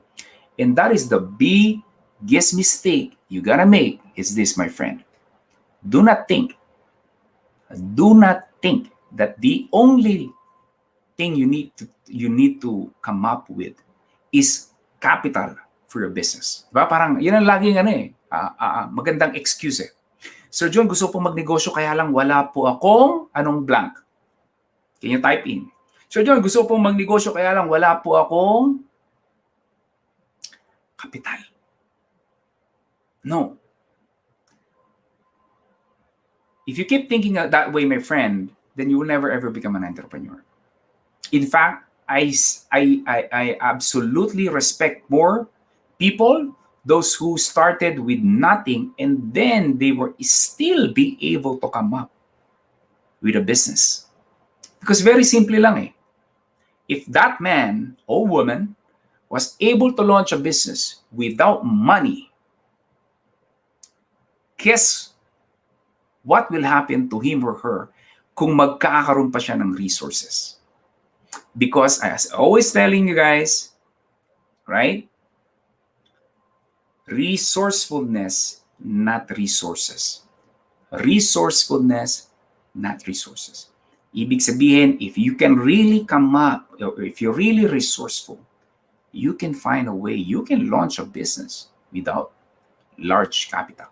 [SPEAKER 1] And that is the biggest mistake you gotta make is this, my friend. Do not think that the only thing you need to come up with is capital for your business. Diba? Parang yun ang laging magandang excuse eh. Sir John, gusto po magnegosyo kaya lang wala po akong anong blank. Can you type in? Sir John, gusto po magnegosyo kaya lang wala po akong capital. No. If you keep thinking that way, my friend, then you will never ever become an entrepreneur. In fact, I absolutely respect more people, those who started with nothing and then they were still be able to come up with a business. Because very simply lang eh. If that man or woman was able to launch a business without money, guess what will happen to him or her kung magkakaroon pa siya ng resources? Because as always telling you guys, right? Resourcefulness, not resources. Resourcefulness, not resources. Ibig sabihin, if you can really come up, or if you're really resourceful, you can find a way, you can launch a business without large capital.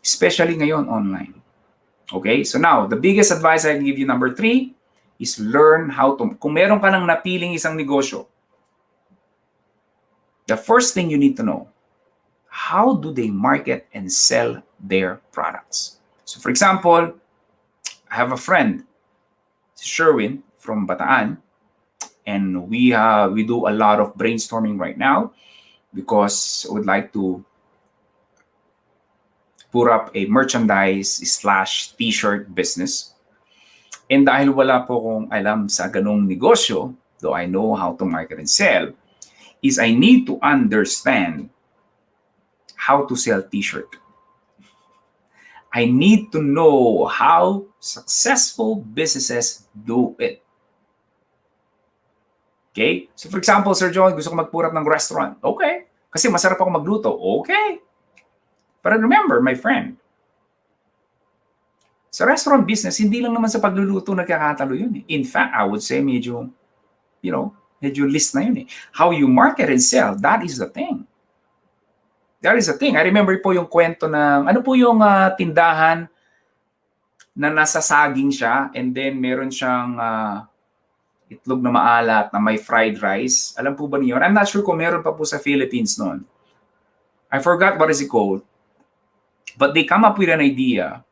[SPEAKER 1] Especially ngayon online. Okay? So now, the biggest advice I can give you, number 3, is learn how to, kung meron ka nang napiling isang negosyo, the first thing you need to know, how do they market and sell their products? So for example, I have a friend, Sherwin from Bataan, and we do a lot of brainstorming right now because I would like to put up a merchandise/t-shirt business. And dahil wala po akong alam sa ganong negosyo, though I know how to market and sell, is I need to understand how to sell t-shirt. I need to know how successful businesses do it. Okay? So for example, Sir John, gusto ko mag-put up ng restaurant. Okay. Kasi masarap ako magluto. Okay. But remember, my friend, Sa restaurant business, hindi lang naman sa pagluluto nagkakatalo yun eh. In fact, I would say medyo, medyo list na yun eh. How you market and sell, that is the thing. That is the thing. I remember po yung kwento ng, ano po yung tindahan na nasa saging siya and then meron siyang itlog na maalat na may fried rice. Alam po ba niyo? I'm not sure kung meron pa po sa Philippines noon. I forgot what is it called. But they come up with an idea.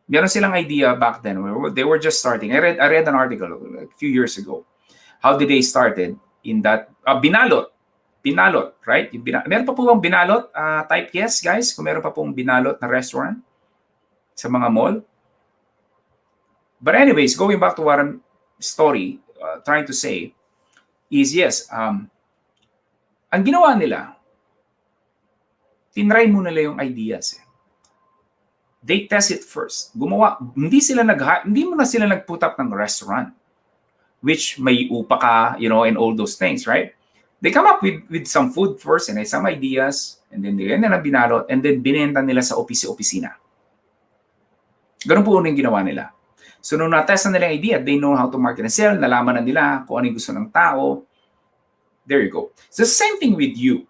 [SPEAKER 1] Meron silang idea back then. They were just starting. I read an article a few years ago. How did they started in that binalot? Binalot, right? Meron pa po bang binalot? Type yes, guys. Kung meron pa pong binalot na restaurant sa mga mall. But anyways, going back to what I'm trying to say is yes, ang ginawa nila, tinry muna nila yung ideas. They test it first. Hindi mo na sila nag-put up ng restaurant, which may upa ka, and all those things, right? They come up with some food first and some ideas, and then na binalot, and then binenta nila sa opisina. Ganun po yung ginawa nila. So nung na-test na nila yung idea, they know how to market and sell, nalaman na nila kung ano yung gusto ng tao. There you go. So the same thing with you.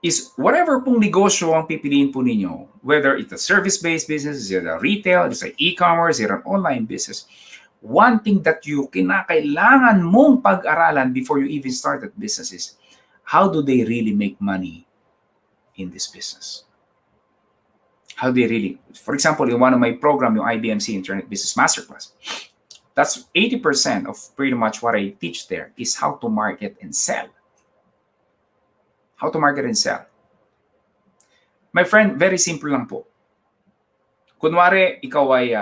[SPEAKER 1] Is whatever pong negosyo ang pipiliin po ninyo, whether it's a service-based business, is it a retail, is it e-commerce, is it an online business, one thing that you kinakailangan mong pag-aralan before you even start that business is, how do they really make money in this business? How do they really, for example, in one of my program, yung IBMC Internet Business Masterclass, that's 80% of pretty much what I teach there is how to market and sell. How to market and sell. My friend, very simple lang po. Kunwari, ikaw ay,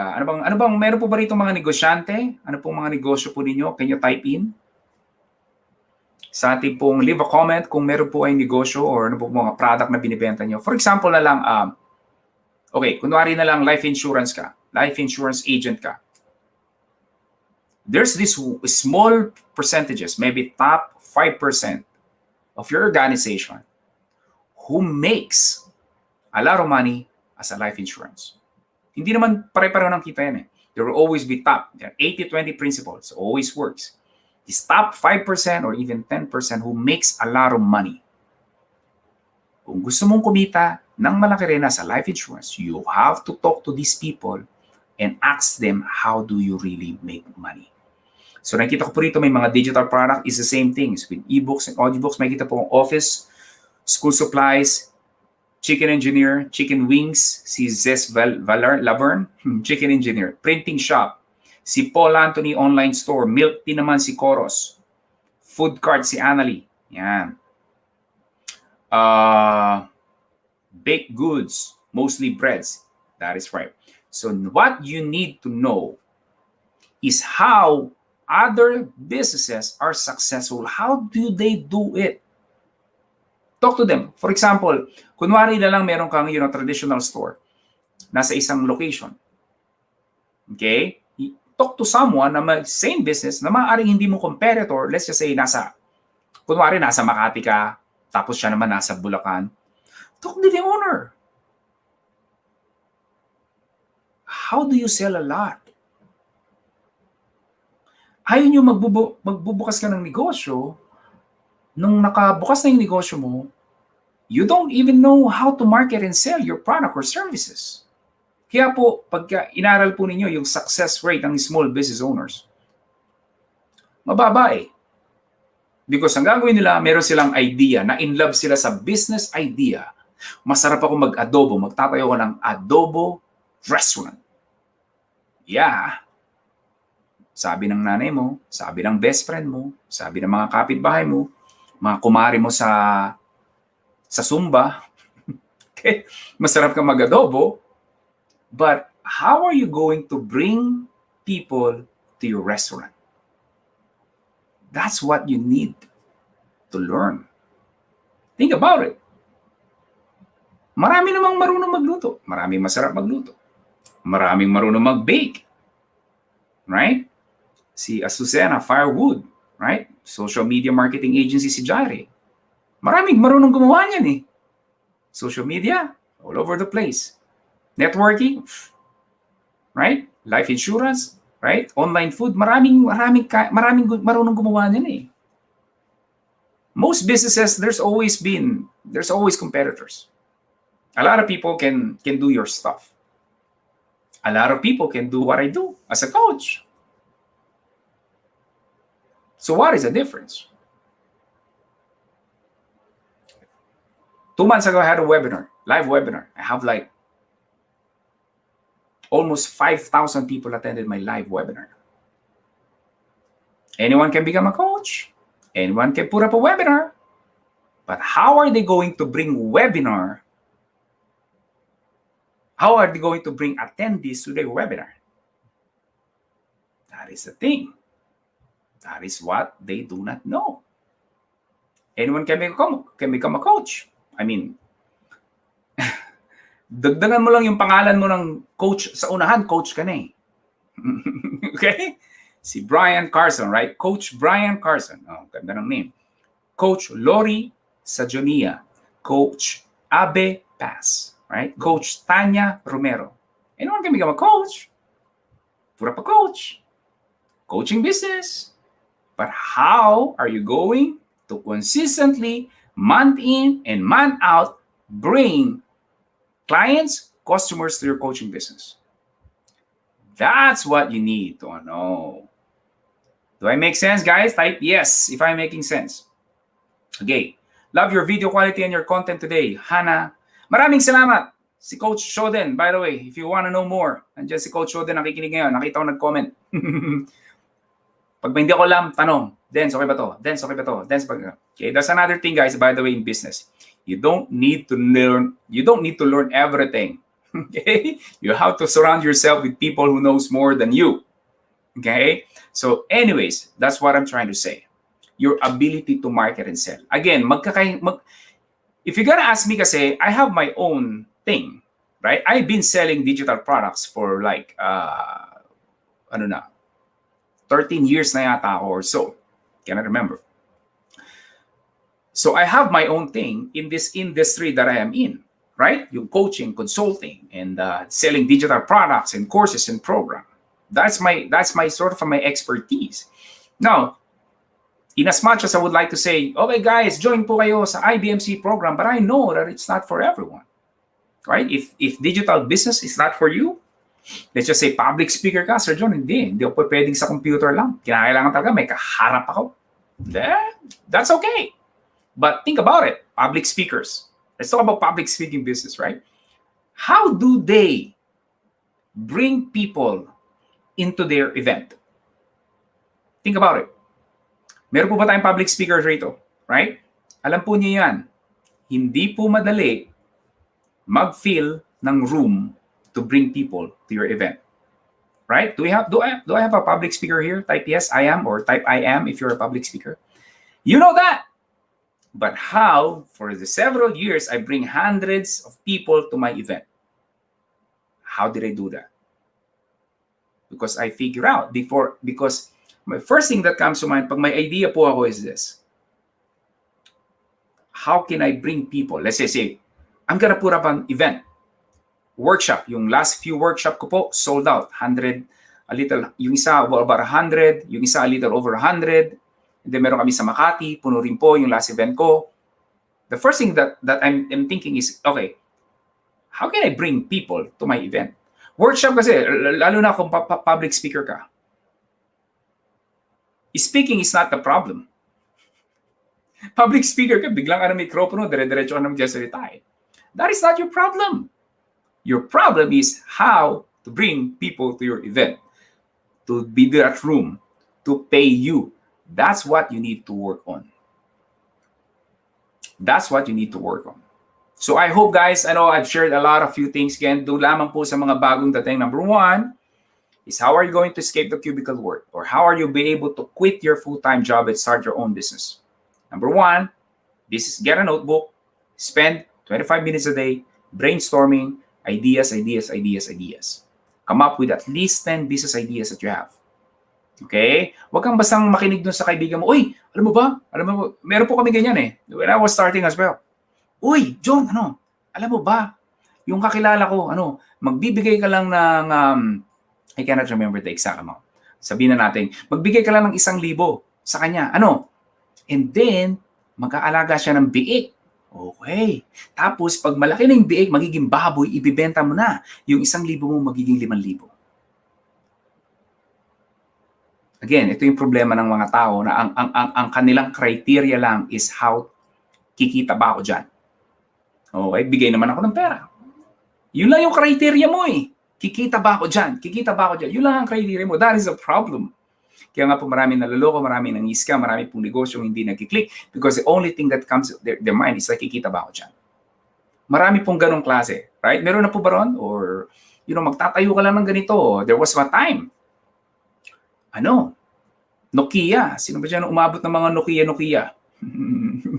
[SPEAKER 1] meron po ba rito mga negosyante? Ano pong mga negosyo po ninyo? Can you type in? Sa ating pong leave a comment kung meron po ay negosyo or ano po mga product na binibenta nyo. For example na lang, okay, kunwari na lang life insurance ka. Life insurance agent ka. There's this small percentages, maybe top 5% of your organization who makes a lot of money as a life insurance. Hindi naman pare-pareho ng kita yan eh. There will always be top. 80-20 principles always works. This top 5% or even 10% who makes a lot of money. Kung gusto mong kumita ng malaki rin sa life insurance, you have to talk to these people and ask them, how do you really make money? So nakita ko po rito may mga digital product is the same things with ebooks and audiobooks. Makita po ang office, school supplies, chicken engineer, chicken wings, si Zes Laverne, chicken engineer, printing shop, si Paul Anthony online store, milk tea naman si Coros, food cart si Annalie, yan. Baked goods, mostly breads, that is right. So what you need to know is how other businesses are successful. How do they do it? Talk to them. For example, kunwari na lang meron kang traditional store nasa isang location. Okay? Talk to someone na may same business na maaaring hindi mo competitor. Let's just say kunwari nasa Makati ka, tapos siya naman nasa Bulacan. Talk to the owner. How do you sell a lot? Ayaw nyo magbubukas ka ng negosyo, nung nakabukas na yung negosyo mo, you don't even know how to market and sell your product or services. Kaya po, pagka inaral po ninyo yung success rate ng small business owners, mababa eh. Because ang gagawin nila, meron silang idea, na in love sila sa business idea. Masarap ako mag-adobo, magtatayo ko ng adobo restaurant. Yeah. Sabi ng nanay mo, sabi ng best friend mo, sabi ng mga kapitbahay mo, mga kumari mo sa Sumba, okay? Masarap ka mag-adobo, but how are you going to bring people to your restaurant? That's what you need to learn. Think about it. Marami namang marunong magluto. Maraming masarap magluto. Maraming marunong mag-bake. Right? Si Azucena Firewood, right? Social media marketing agency si Jare. Maraming marunong gumawa niyan eh. Social media, all over the place. Networking, right? Life insurance, right? Online food, maraming marunong gumawa niyan eh. Most businesses, there's always competitors. A lot of people can do your stuff. A lot of people can do what I do as a coach. So what is the difference? 2 months ago, I had a webinar, live webinar. I have like almost 5,000 people attended my live webinar. Anyone can become a coach. Anyone can put up a webinar. But how are they going to bring webinar? How are they going to bring attendees to their webinar? That is the thing. That is what they do not know. Anyone can become a coach. I mean, dagdagan mo lang yung pangalan mo ng coach sa unahan, coach ka na eh. Okay? Si Brian Carson, right? Coach Brian Carson. Oh, ganda ng name. Coach Lori Sajonia. Coach Abe Paz. Right? Coach Tanya Romero. Anyone can become a coach. Put up a coach. Coaching business. But how are you going to consistently, month in and month out, bring clients, customers to your coaching business? That's what you need to know. Do I make sense, guys? Type yes if I'm making sense. Okay. Love your video quality and your content today. Hannah, maraming salamat. Si Coach Shoden, by the way, if you want to know more, nandiyan si Coach Shoden nakikinig ngayon. Nakita ko nag-comment. Pag hindi ko alam, tanong. Dance, okay ba to? Dance, okay ba to? Dance, okay, that's another thing, guys, by the way, in business. You don't need to learn everything. Okay? You have to surround yourself with people who knows more than you. Okay? So anyways, that's what I'm trying to say. Your ability to market and sell. Again, if you're gonna ask me kasi, I have my own thing, right? I've been selling digital products for like, 13 years na yata ako or so. Cannot remember. So I have my own thing in this industry that I am in, right? Yung coaching, consulting, and selling digital products and courses and program. That's my sort of my expertise. Now, in as much as I would like to say, okay guys, join po kayo sa IBMC program, but I know that it's not for everyone, right? If digital business is not for you, let's just say public speaker ka, Sir John, hindi ako pwedeng sa computer lang. Kinakailangan talaga may kaharap ako. That's okay. But think about it, public speakers. Let's talk about public speaking business, right? How do they bring people into their event? Think about it. Meron po ba tayong public speakers rito? Right? Alam po niyo yan. Hindi po madali mag-fill ng room to bring people to your event. Right? Do I have a public speaker here? Type yes, I am, or type I am if you're a public speaker. You know that. But how, for the several years, I bring hundreds of people to my event. How did I do that? Because I figure out because my first thing that comes to mind, pag may idea po ako is this. How can I bring people? Let's say, I'm gonna put up an event. Workshop. Yung last few workshop ko po, sold out. 100, a little, yung isa about 100, yung isa a little over 100. And then meron kami sa Makati, puno rin po yung last event ko. The first thing that I'm thinking is, okay, how can I bring people to my event? Workshop kasi, lalo na kung public speaker ka. Speaking is not the problem. Public speaker ka, biglang ka ng mikropono, dire-diretso ka ng salita eh. That is not your problem. Your problem is how to bring people to your event, to be in that room, to pay you. That's what you need to work on. That's what you need to work on. So I hope, guys, I know I've shared a lot of few things. Again, do lamang po sa mga bagong dating. Number one is how are you going to escape the cubicle work? Or how are you be able to quit your full-time job and start your own business? Number one, this is get a notebook, spend 25 minutes a day brainstorming ideas. Come up with at least 10 business ideas that you have. Okay? Huwag kang bastang makinig dun sa kaibigan mo. Uy, alam mo ba? Meron po kami ganyan eh. When I was starting as well. Uy, John, alam mo ba? Yung kakilala ko, magbibigay ka lang ng, I cannot remember the exact amount. Sabihin na natin, magbigay ka lang ng 1,000 sa kanya. And then, mag-aalaga siya ng biik. Okay. Tapos, pag malaki na yung biik, magiging baboy, ibibenta mo na. Yung 1,000 mo magiging 5,000. Again, ito yung problema ng mga tao na ang kanilang criteria lang is how kikita ba ako dyan. Okay, bigay naman ako ng pera. Yun lang yung criteria mo eh. Kikita ba ako dyan? Kikita ba ako dyan? Yun lang ang criteria mo. That is a problem. Kaya nga po maraming naloloko, maraming nangiska, maraming pong negosyong hindi nagkiklik because the only thing that comes to their mind is like, kikita ba ako dyan? Marami pong ganong klase. Right? Meron na po ba ron? Or, magtatayo ka lang ng ganito. There was a time. Nokia. Sino ba dyan umabot ng mga Nokia?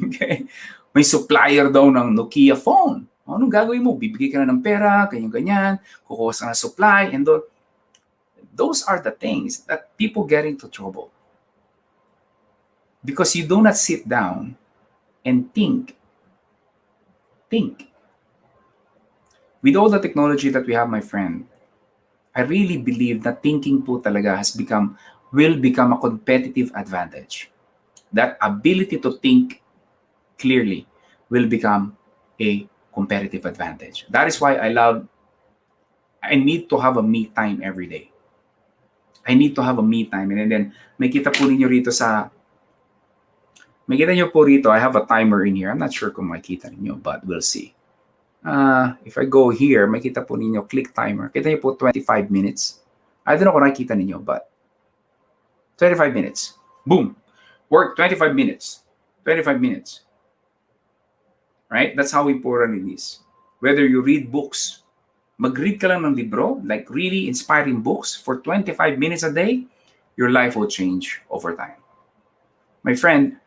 [SPEAKER 1] Okay. May supplier daw ng Nokia phone. Anong gagawin mo? Bibigay ka na ng pera, ganyan-ganyan, kukuha ka na supply, and those are the things that people get into trouble. Because you do not sit down and think. With all the technology that we have, my friend, I really believe that thinking po talaga will become a competitive advantage. That ability to think clearly will become a competitive advantage. That is why I need to have a me time every day. I need to have a me time. And then, makita po rito, I have a timer in here. I'm not sure kung makita ninyo, but we'll see. If I go here, makita po ninyo, click timer. Kita niyo po 25 minutes. I don't know kung nakikita ninyo, but 25 minutes. Boom. Work 25 minutes. 25 minutes. Right? That's how important it is. Whether you read books, mag-read ka lang ng libro, like really inspiring books for 25 minutes a day, your life will change over time. My friend,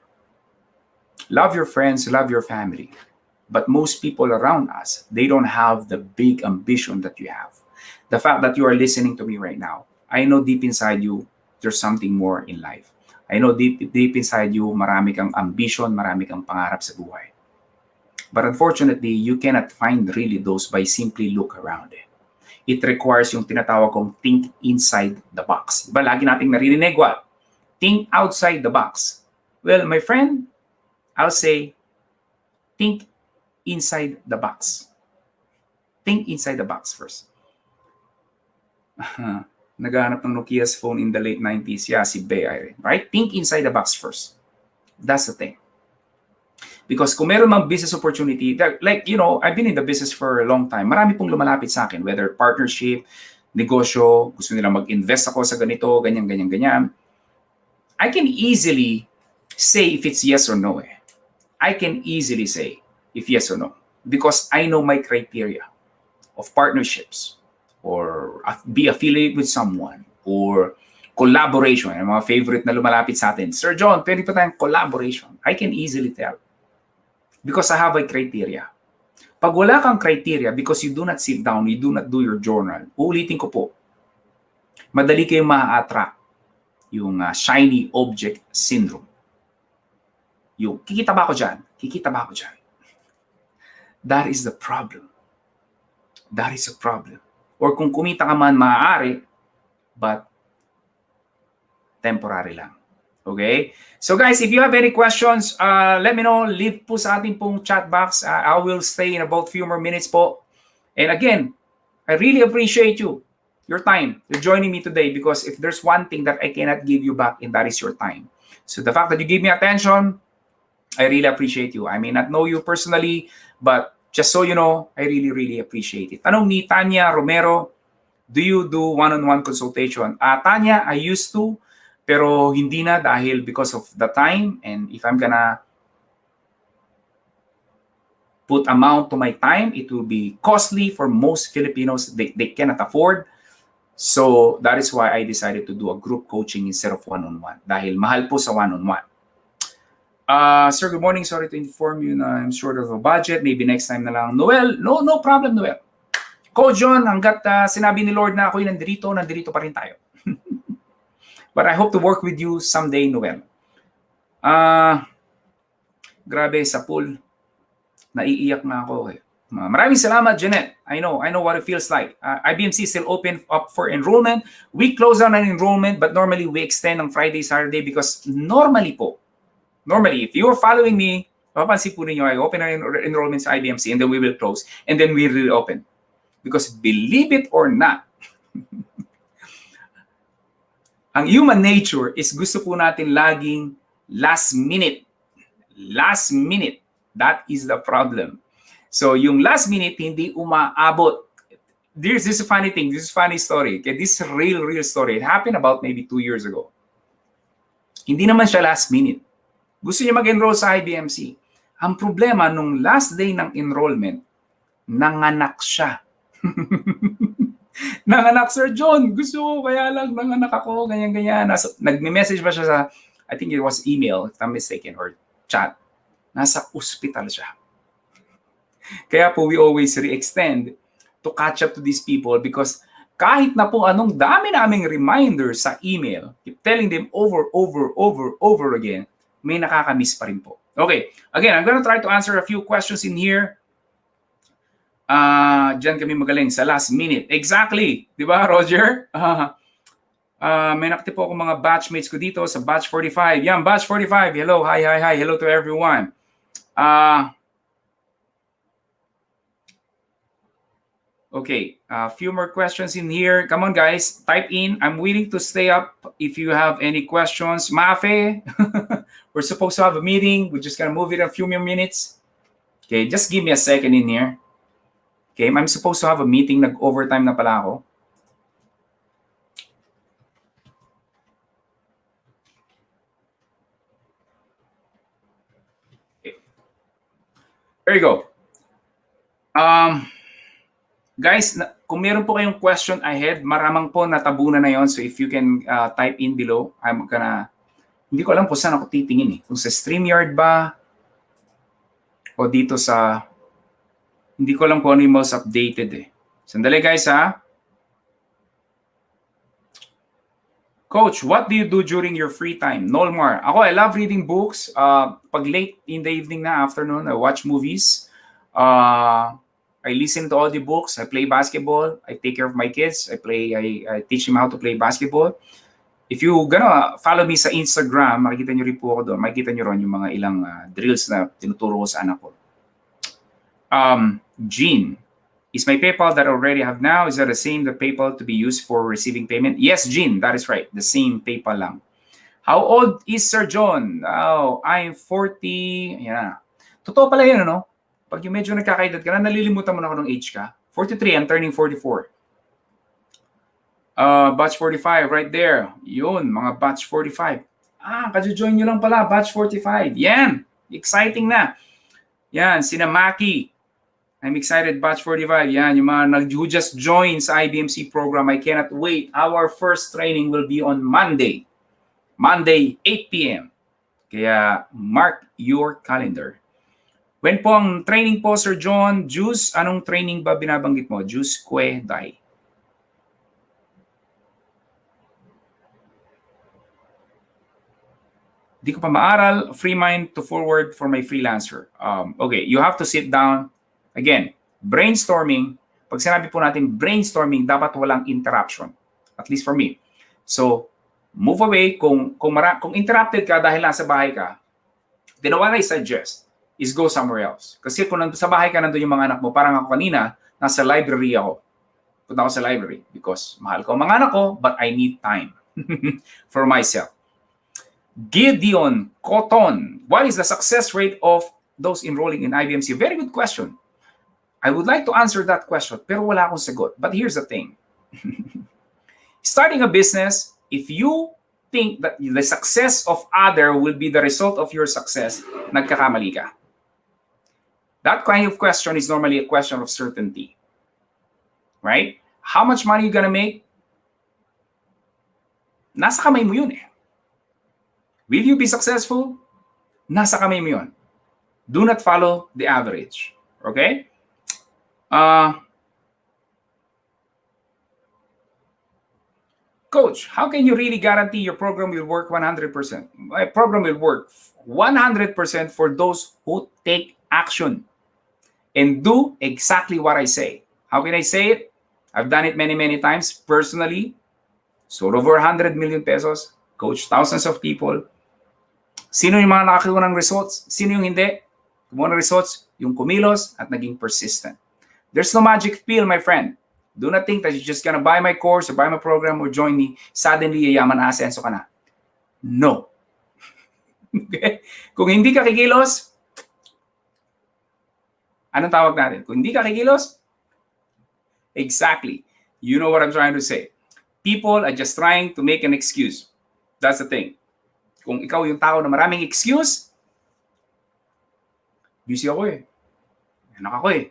[SPEAKER 1] love your friends, love your family. But most people around us, they don't have the big ambition that you have. The fact that you are listening to me right now, I know deep inside you, there's something more in life. I know deep inside you, marami kang ambition, marami kang pangarap sa buhay. But unfortunately, you cannot find really those by simply look around. It requires yung tinatawag kong think inside the box. Diba? Lagi nating naririnig, what? Think outside the box. Well, my friend, I'll say, think inside the box. Think inside the box first. Naghahanap ng Nokia's phone in the late 90s. Yeah, si Bay Irene. Right? Think inside the box first. That's the thing. Because kung meron mang business opportunity, I've been in the business for a long time. Marami pong lumalapit sa akin, whether partnership, negosyo, gusto nila mag-invest ako sa ganito, ganyan. I can easily say if it's yes or no. I can easily say if yes or no. Because I know my criteria of partnerships or be affiliated with someone or collaboration. Yung mga favorite na lumalapit sa atin. Sir John, pwede pa tayong collaboration. I can easily tell. Because I have a criteria. Pag wala kang criteria, because you do not sit down, you do not do your journal, uulitin ko po, madali kayong ma-attract yung shiny object syndrome. Yung, kikita ba ako dyan? Kikita ba ako dyan? That is the problem. That is a problem. Or kung kumita ka man, maaari, but temporary lang. Okay? So guys, if you have any questions, let me know. Leave po sa ating pong chat box. I will stay in about few more minutes po. And again, I really appreciate your time. You're joining me today because if there's one thing that I cannot give you back, and that is your time. So the fact that you give me attention, I really appreciate you. I may not know you personally, but just so you know, I really, really appreciate it. Tanong ni Tanya Romero, do you do one-on-one consultation? Tanya, I used to, pero hindi na dahil because of the time, and if I'm gonna put amount to my time, it will be costly for most Filipinos. They cannot afford. So that is why I decided to do a group coaching instead of one-on-one. Dahil mahal po sa one-on-one. Sir, good morning. Sorry to inform you na I'm short of a budget. Maybe next time na lang. Noel, no problem, Noel. Coach John, hanggat sinabi ni Lord na ako'y nandito pa rin tayo. But I hope to work with you someday, Noel. Grabe, sa pool. Naiiyak na ako. Maraming salamat, Jeanette. I know what it feels like. IBMC is still open up for enrollment. We close down an enrollment, but normally we extend on Friday, Saturday because normally, if you're following me, mapapansin po ninyo, I open an enrollment sa IBMC and then we will close and then we reopen. Because believe it or not, ang human nature is gusto po natin laging last minute. Last minute. That is the problem. So yung last minute, hindi umaabot. This is a funny thing. This is a funny story. Okay? This is a real story. It happened about maybe 2 years ago. Hindi naman siya last minute. Gusto niya mag-enroll sa IBMC. Ang problema, nung last day ng enrollment, nanganak siya. Nanganak, Sir John. Gusto ko, kaya lang nanganak ako, ganyan-ganyan. Nagme-message ba siya sa, I think it was email, if I'm mistaken, or chat. Nasa ospital siya. Kaya po we always re-extend to catch up to these people because kahit na po anong dami naming reminders sa email, keep telling them over again, may nakakamiss pa rin po. Okay, again, I'm gonna try to answer a few questions in here. Diyan kami magaling sa last minute. Exactly, di ba, Roger? May nakita po akong mga batchmates ko dito sa batch 45. Yan, batch 45. Hello, hi. Hello to everyone. Okay, a few more questions in here. Come on, guys, type in. I'm willing to stay up if you have any questions. Mafe, we're supposed to have a meeting. We're just gonna move it a few more minutes. Okay, just give me a second in here. Okay, I'm supposed to have a meeting. Nag-overtime na pala ako. Okay. There you go. Guys, kung meron po kayong question ahead, maramang po natabunan na yon. So if you can type in below, I'm gonna, hindi ko alam kung saan ako titingin eh. Kung sa StreamYard ba, o dito sa, hindi ko alam kung ano yung most updated eh. Sandali guys ha. Coach, what do you do during your free time? Nolmar. Ako, I love reading books. Pag late in the evening na, afternoon, I watch movies. I listen to audiobooks. I play basketball. I take care of my kids. I teach them how to play basketball. If you gonna follow me sa Instagram, makikita nyo rin po ako doon. Makikita nyo rin yung mga ilang drills na tinuturo ko sa anak ko. Jean, is my PayPal that I already have now, is that the same the PayPal to be used for receiving payment? Yes, Jean, that is right. The same PayPal lang. How old is Sir John? Oh, I'm 40. Yeah. Totoo pala yun, ano? Pag yung medyo nagkakaedad ka na, nalilimutan mo na ako ng age ka. 43, I'm turning 44. Batch 45, right there. Yun, mga batch 45. Kajo-join nyo lang pala, batch 45. Yan, exciting na. Yan, sina Maki. I'm excited, batch 45. Yan, yung mga who just joined sa IBMC program. I cannot wait. Our first training will be on Monday. Monday, 8 p.m. Kaya mark your calendar. When po ang training po, Sir John, Juice, anong training ba binabanggit mo? Juice, Kwe, Dai. Di ko pa maaral, free mind to forward for my freelancer. Okay, you have to sit down. Again, brainstorming. Pag sinabi po natin brainstorming, dapat walang interruption. At least for me. So, move away. Kung interrupted ka dahil nasa bahay ka, then what I suggest is go somewhere else. Kasi kung sa bahay ka, nandun yung mga anak mo, parang ako kanina, nasa library ako. Punta ako sa library because mahal ko ang mga anak ko, but I need time for myself. Gideon Cotton, what is the success rate of those enrolling in IBMC? Very good question. I would like to answer that question, pero wala akong sagot. But here's the thing. Starting a business, if you think that the success of other will be the result of your success, nagkakamali ka. That kind of question is normally a question of certainty. Right? How much money are you gonna make? Nasa kamay mo yun eh. Will you be successful? Nasa kamay mo yun. Do not follow the average. Okay? Coach, how can you really guarantee your program will work 100%? My program will work 100% for those who take action. and do exactly what I say. How can I say it? I've done it many, many times personally. Sold over 100 million pesos, coached thousands of people. Sino yung mga nakakuha ng results? Sino yung hindi? Kumuha ng results, yung kumilos at naging persistent. There's no magic pill, my friend. Do not think that you're just gonna buy my course or buy my program or join me, suddenly yayaman na asenso ka na. No. Okay? Kung hindi ka kikilos, anong tawag natin? Kung hindi ka kikilos, exactly. You know what I'm trying to say. People are just trying to make an excuse. That's the thing. Kung ikaw yung tao na maraming excuse, busy ako eh. Anak ako eh.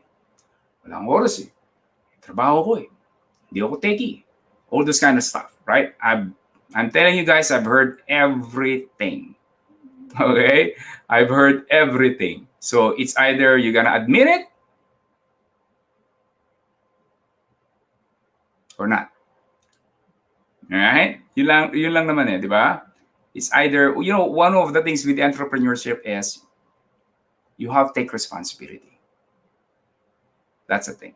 [SPEAKER 1] Walang oras eh. Trabaho ko eh. Hindi ako techie. All this kind of stuff, right? I'm telling you guys, I've heard everything. Okay? I've heard everything. So it's either you're gonna admit it or not. Alright? Yun lang naman eh, di ba? It's either, you know, one of the things with entrepreneurship is you have to take responsibility. That's the thing.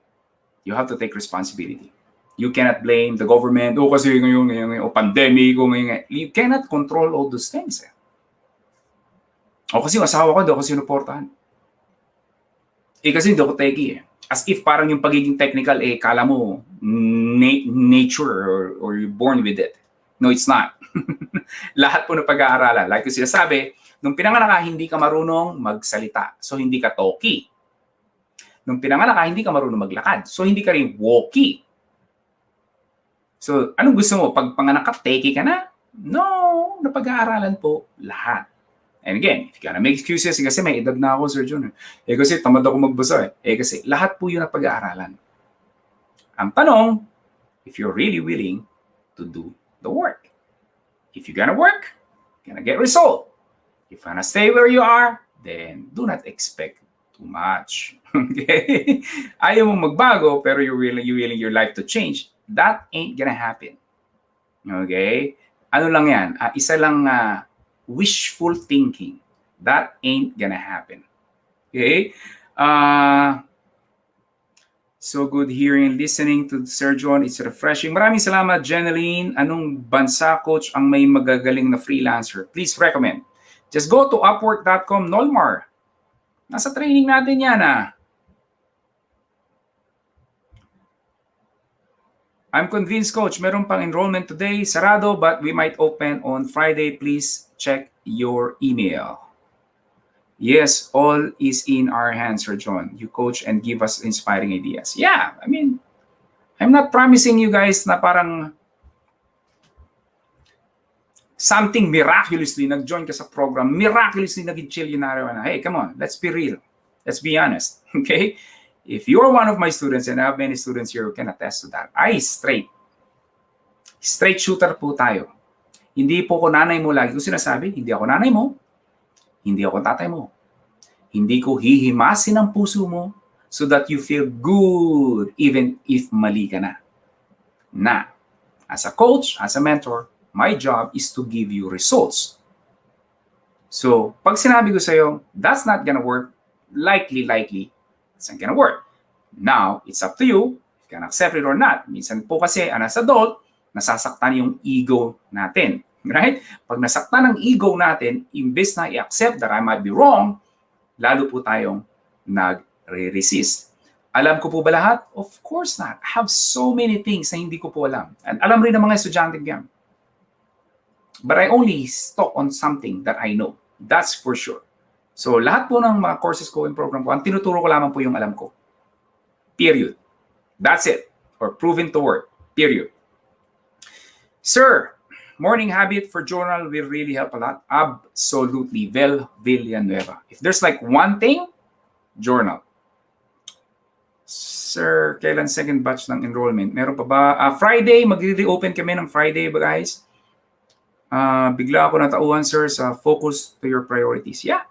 [SPEAKER 1] You have to take responsibility. You cannot blame the government, kasi ngayon, pandemic, you cannot control all those things. Kasi yung asawa ko, hindi ako sinuportahan. Kasi hindi ako techie eh. As if parang yung pagiging technical, kala mo, nature or you're born with it. No, it's not. Lahat po na pag-aaralan. Like ko sinasabi, nung pinanganak ka, hindi ka marunong magsalita. So, hindi ka talkie. Nung pinanganak ka, hindi ka marunong maglakad. So, hindi ka rin walkie. So, anong gusto mo? Pag panganak ka, techie ka na? No, napag-aaralan po lahat. And again, if you gotta make excuses, kasi may edad na ako, Sir John. Kasi tamad ako magbasa eh. Kasi lahat po yun ang pag-aaralan. Ang tanong, if you're really willing to do the work. If you're gonna work, you're gonna get result. If you're gonna stay where you are, then do not expect too much. Okay? Ayaw mong magbago, pero you're willing your life to change. That ain't gonna happen. Okay? Ano lang yan? Isa lang wishful thinking. That ain't gonna happen. Okay? So good hearing and listening to Sir John. It's refreshing. Maraming salamat, Jeneline. Anong bansa, coach, ang may magagaling na freelancer? Please recommend. Just go to upwork.com, Nolmar. Nasa training natin yan, I'm convinced, coach, meron pang enrollment today. Sarado, but we might open on Friday. Please check your email. Yes, all is in our hands, Sir John. You coach and give us inspiring ideas. Yeah, I mean, I'm not promising you guys na parang something miraculously nag-join ka sa program, miraculously naging chillionaire na. Hey, come on, let's be real. Let's be honest, okay? If you're one of my students, and I have many students here who can attest to that, straight shooter po tayo. Hindi po ko nanay mo lagi ko sinasabi, hindi ako nanay mo, hindi ako tatay mo. Hindi ko hihimasin ang puso mo so that you feel good even if mali ka na. Na, as a coach, as a mentor, my job is to give you results. So, pag sinabi ko sa'yo, that's not gonna work, likely, it's not gonna work. Now, it's up to you if you can accept it or not. Minsan po kasi, as adult, nasasaktan yung ego natin. Right? Pag nasaktan ang ego natin, imbes na i-accept that I might be wrong, lalo po tayong nag-resist. Alam ko po ba lahat? Of course not. I have so many things na hindi ko po alam. And alam rin ng mga estudyante yan. But I only talk on something that I know. That's for sure. So lahat po ng mga courses ko and program ko, ang tinuturo ko lamang po yung alam ko. Period. That's it. Or proven to work. Period. Sir, morning habit for journal will really help a lot. Absolutely. Vel Villanueva. If there's like one thing, journal. Sir, kailan second batch ng enrollment? Meron pa ba? Friday, mag-reopen kami ng Friday ba guys? Bigla ako natauhan, sir, sa focus to your priorities. Yeah.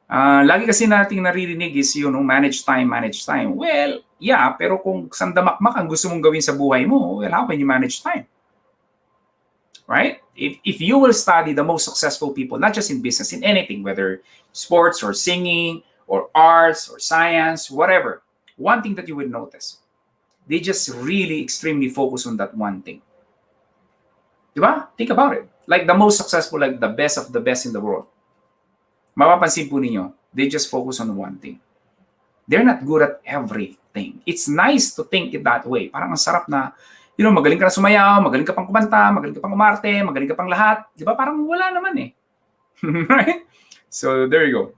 [SPEAKER 1] Lagi kasi nating naririnig is manage time. Well, yeah, pero kung sandamakmak ang gusto mong gawin sa buhay mo, well, how can you manage time? Right? If you will study the most successful people, not just in business, in anything, whether sports or singing or arts or science, whatever, one thing that you will notice, they just really extremely focus on that one thing. Diba? Think about it. Like the most successful, like the best of the best in the world. Mapapansin po ninyo, they just focus on one thing. They're not good at everything. It's nice to think it that way. Parang ang sarap na, magaling ka na sumayaw, magaling ka pang kumanta, magaling ka pang umarte, magaling ka pang lahat. Di ba? Parang wala naman eh. Right? So, there you go.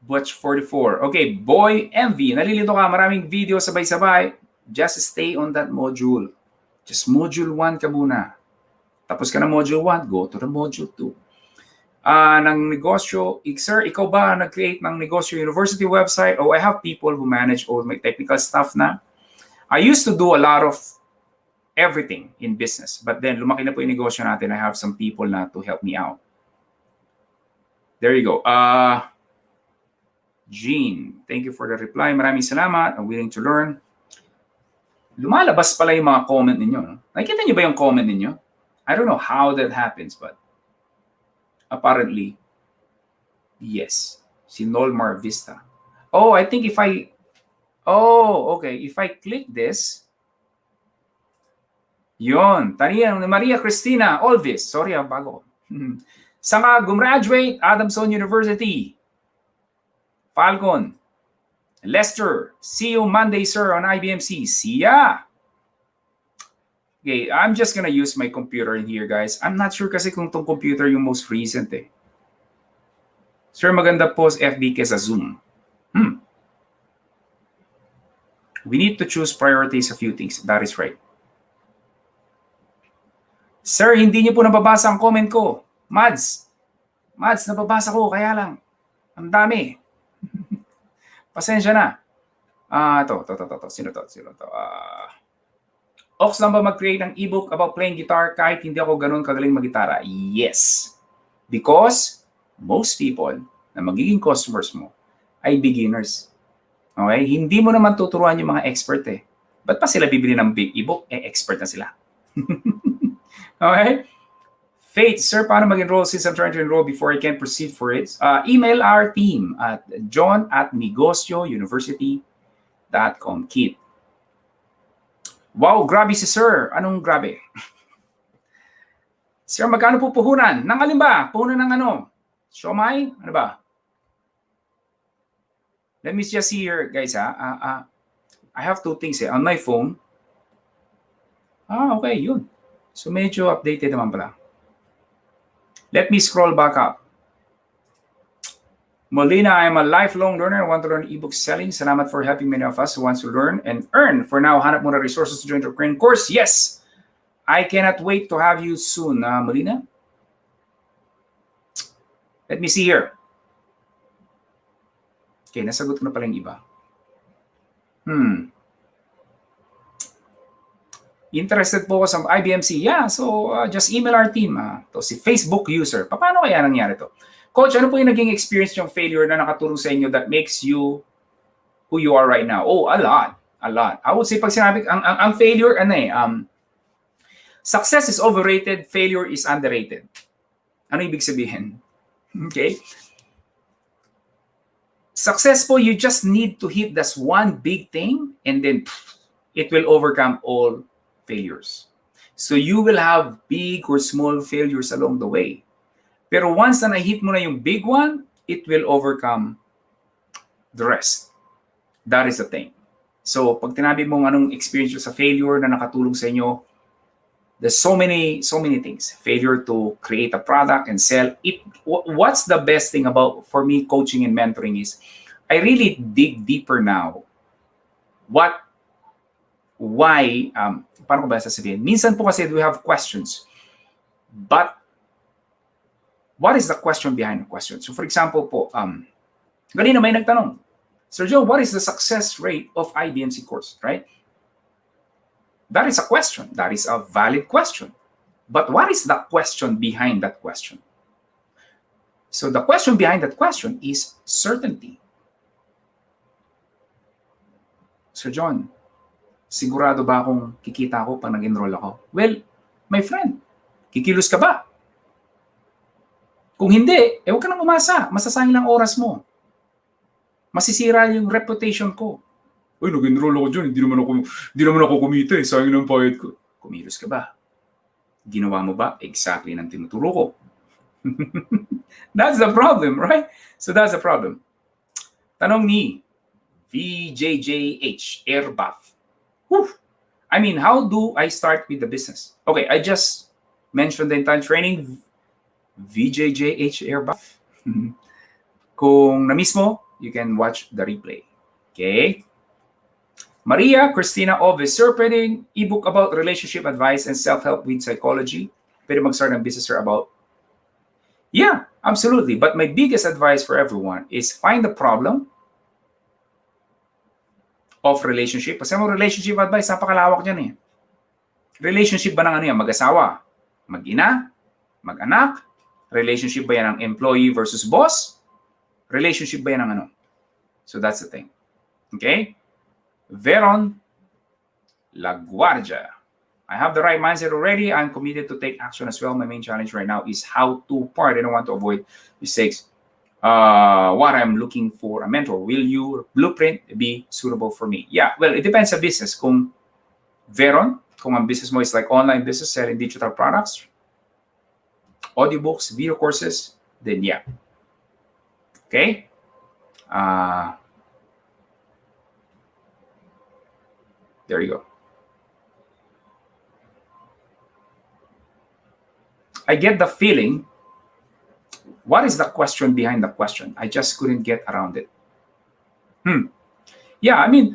[SPEAKER 1] Butch 44. Okay, Boy Envy. Nalilito ka, maraming video sabay-sabay. Just stay on that module. Just module 1 ka muna. Tapos ka na module 1, go to the module 2. Ng negosyo, sir, ikaw ba nag-create ng negosyo university website? Oh, I have people who manage all my technical stuff na. I used to do a lot of everything in business. But then, lumaki na po yung negosyo natin. I have some people na to help me out. There you go. Jean, thank you for the reply. Maraming salamat. I'm willing to learn. Lumalabas pala yung mga comment ninyo. No? Nakikita niyo ba yung comment ninyo? I don't know how that happens, but apparently, yes. Si Nolmar Vista. Oh, I think if I... Oh, okay. If I click this... Yun. Taniya, Maria Cristina Olvis. Sorry, bago. Saan ka gumraduate? Adamson University. Falcon. Lester. See you Monday, sir, on IBMC. See ya! Okay, I'm just gonna use my computer in here, guys. I'm not sure kasi kung tong computer yung most recent eh. Sir, maganda po sa FB kesa Zoom. We need to choose priorities a few things. That is right. Sir, hindi niyo po nababasa ang comment ko. Mads, nababasa ko, kaya lang. Ang dami. Pasensya na. Ito. Sino to? Ox lang ba mag-create ng ebook about playing guitar kahit hindi ako ganun kagaling mag-gitara? Yes. Because most people na magiging customers mo ay beginners. Okay? Hindi mo naman tuturuan yung mga expert eh. Ba't pa sila bibili ng big ebook? Expert na sila. Okay? Faith, sir, paano mag-enroll since I'm trying to enroll before I can proceed for it? Email our team at john@negosyouniversity.com. Kit. Wow, grabe si sir. Anong grabe? Sir, magkano po puhunan? Nang alin ba? Puhunan ng ano? Siomai? Ano ba? Let me just see here, guys. I have two things on my phone. Okay, yun. So medyo updated naman pala. Let me scroll back up. Molina, I am a lifelong learner. I want to learn ebook selling. Salamat for helping many of us who wants to learn and earn. For now, hanap muna resources to join the Ukraine course. Yes, I cannot wait to have you soon, Molina. Let me see here. Okay, nasagot ko na pala yung iba. Interested po ako sa IBMC. Yeah, so just email our team. To si Facebook user. Paano kaya nangyari to? Coach, ano po yung naging experience yung failure na nakatulong sa inyo that makes you who you are right now? Oh, a lot. I would say pag sinabi, ang failure, success is overrated, failure is underrated. Ano ibig sabihin? Okay? Successful, you just need to hit this one big thing and then it will overcome all failures. So you will have big or small failures along the way. Pero once na na-hit mo na yung big one, it will overcome the rest. That is the thing. So pag tinabi mong anong experience sa failure na nakatulong sa inyo, there's so many things. Failure to create a product and sell it. What's the best thing about for me coaching and mentoring is I really dig deeper now. Why, paano ko ba sasabihin? Minsan po kasi we have questions. But what is the question behind the question? So for example po, ganina may nagtanong, Sir Joe, what is the success rate of IBMC course, right? That is a question. That is a valid question. But what is the question behind that question? So the question behind that question is certainty. Sir John, sigurado ba akong kikita ako pag nag-enroll ako? Well, my friend, kikilos ka ba? Kung hindi, huwag ka nang umasa. Masasayang lang oras mo. Masisira yung reputation ko. Uy, nag-enroll ako dyan. Hindi naman ako kumita eh. Sayang ng bayad ko. Kumilos ka ba? Ginawa mo ba exactly ng tinuturo ko? That's the problem, right? So that's the problem. Tanong ni VJJH Airbuff. Whew. I mean, how do I start with the business? Okay, I just mentioned the entire training. VJJH Airbuff. Kung na-miss mo, you can watch the replay. Okay? Maria Cristina Oves, sir, pwedeng ebook about relationship advice and self-help with psychology? Pwede mag-start ng business, sir, about? Yeah, absolutely. But my biggest advice for everyone is find the problem of relationship. Kasi mo relationship advice, napakalawak yan eh. Relationship ba ng ano yan? Mag-asawa? Mag-ina? Mag-anak? Relationship ba yan ng employee versus boss? Relationship ba yan ng ano? So that's the thing. Okay? Veron LaGuardia. I have the right mindset already. I'm committed to take action as well. My main challenge right now is how to part. I don't want to avoid mistakes. What I'm looking for a mentor. Will your blueprint be suitable for me? Yeah, well, it depends sa business. Kung Veron, kung ang business mo is like online business, selling digital products, audiobooks, video courses, then yeah. Okay? There you go. I get the feeling. What is the question behind the question? I just couldn't get around it. Yeah, I mean,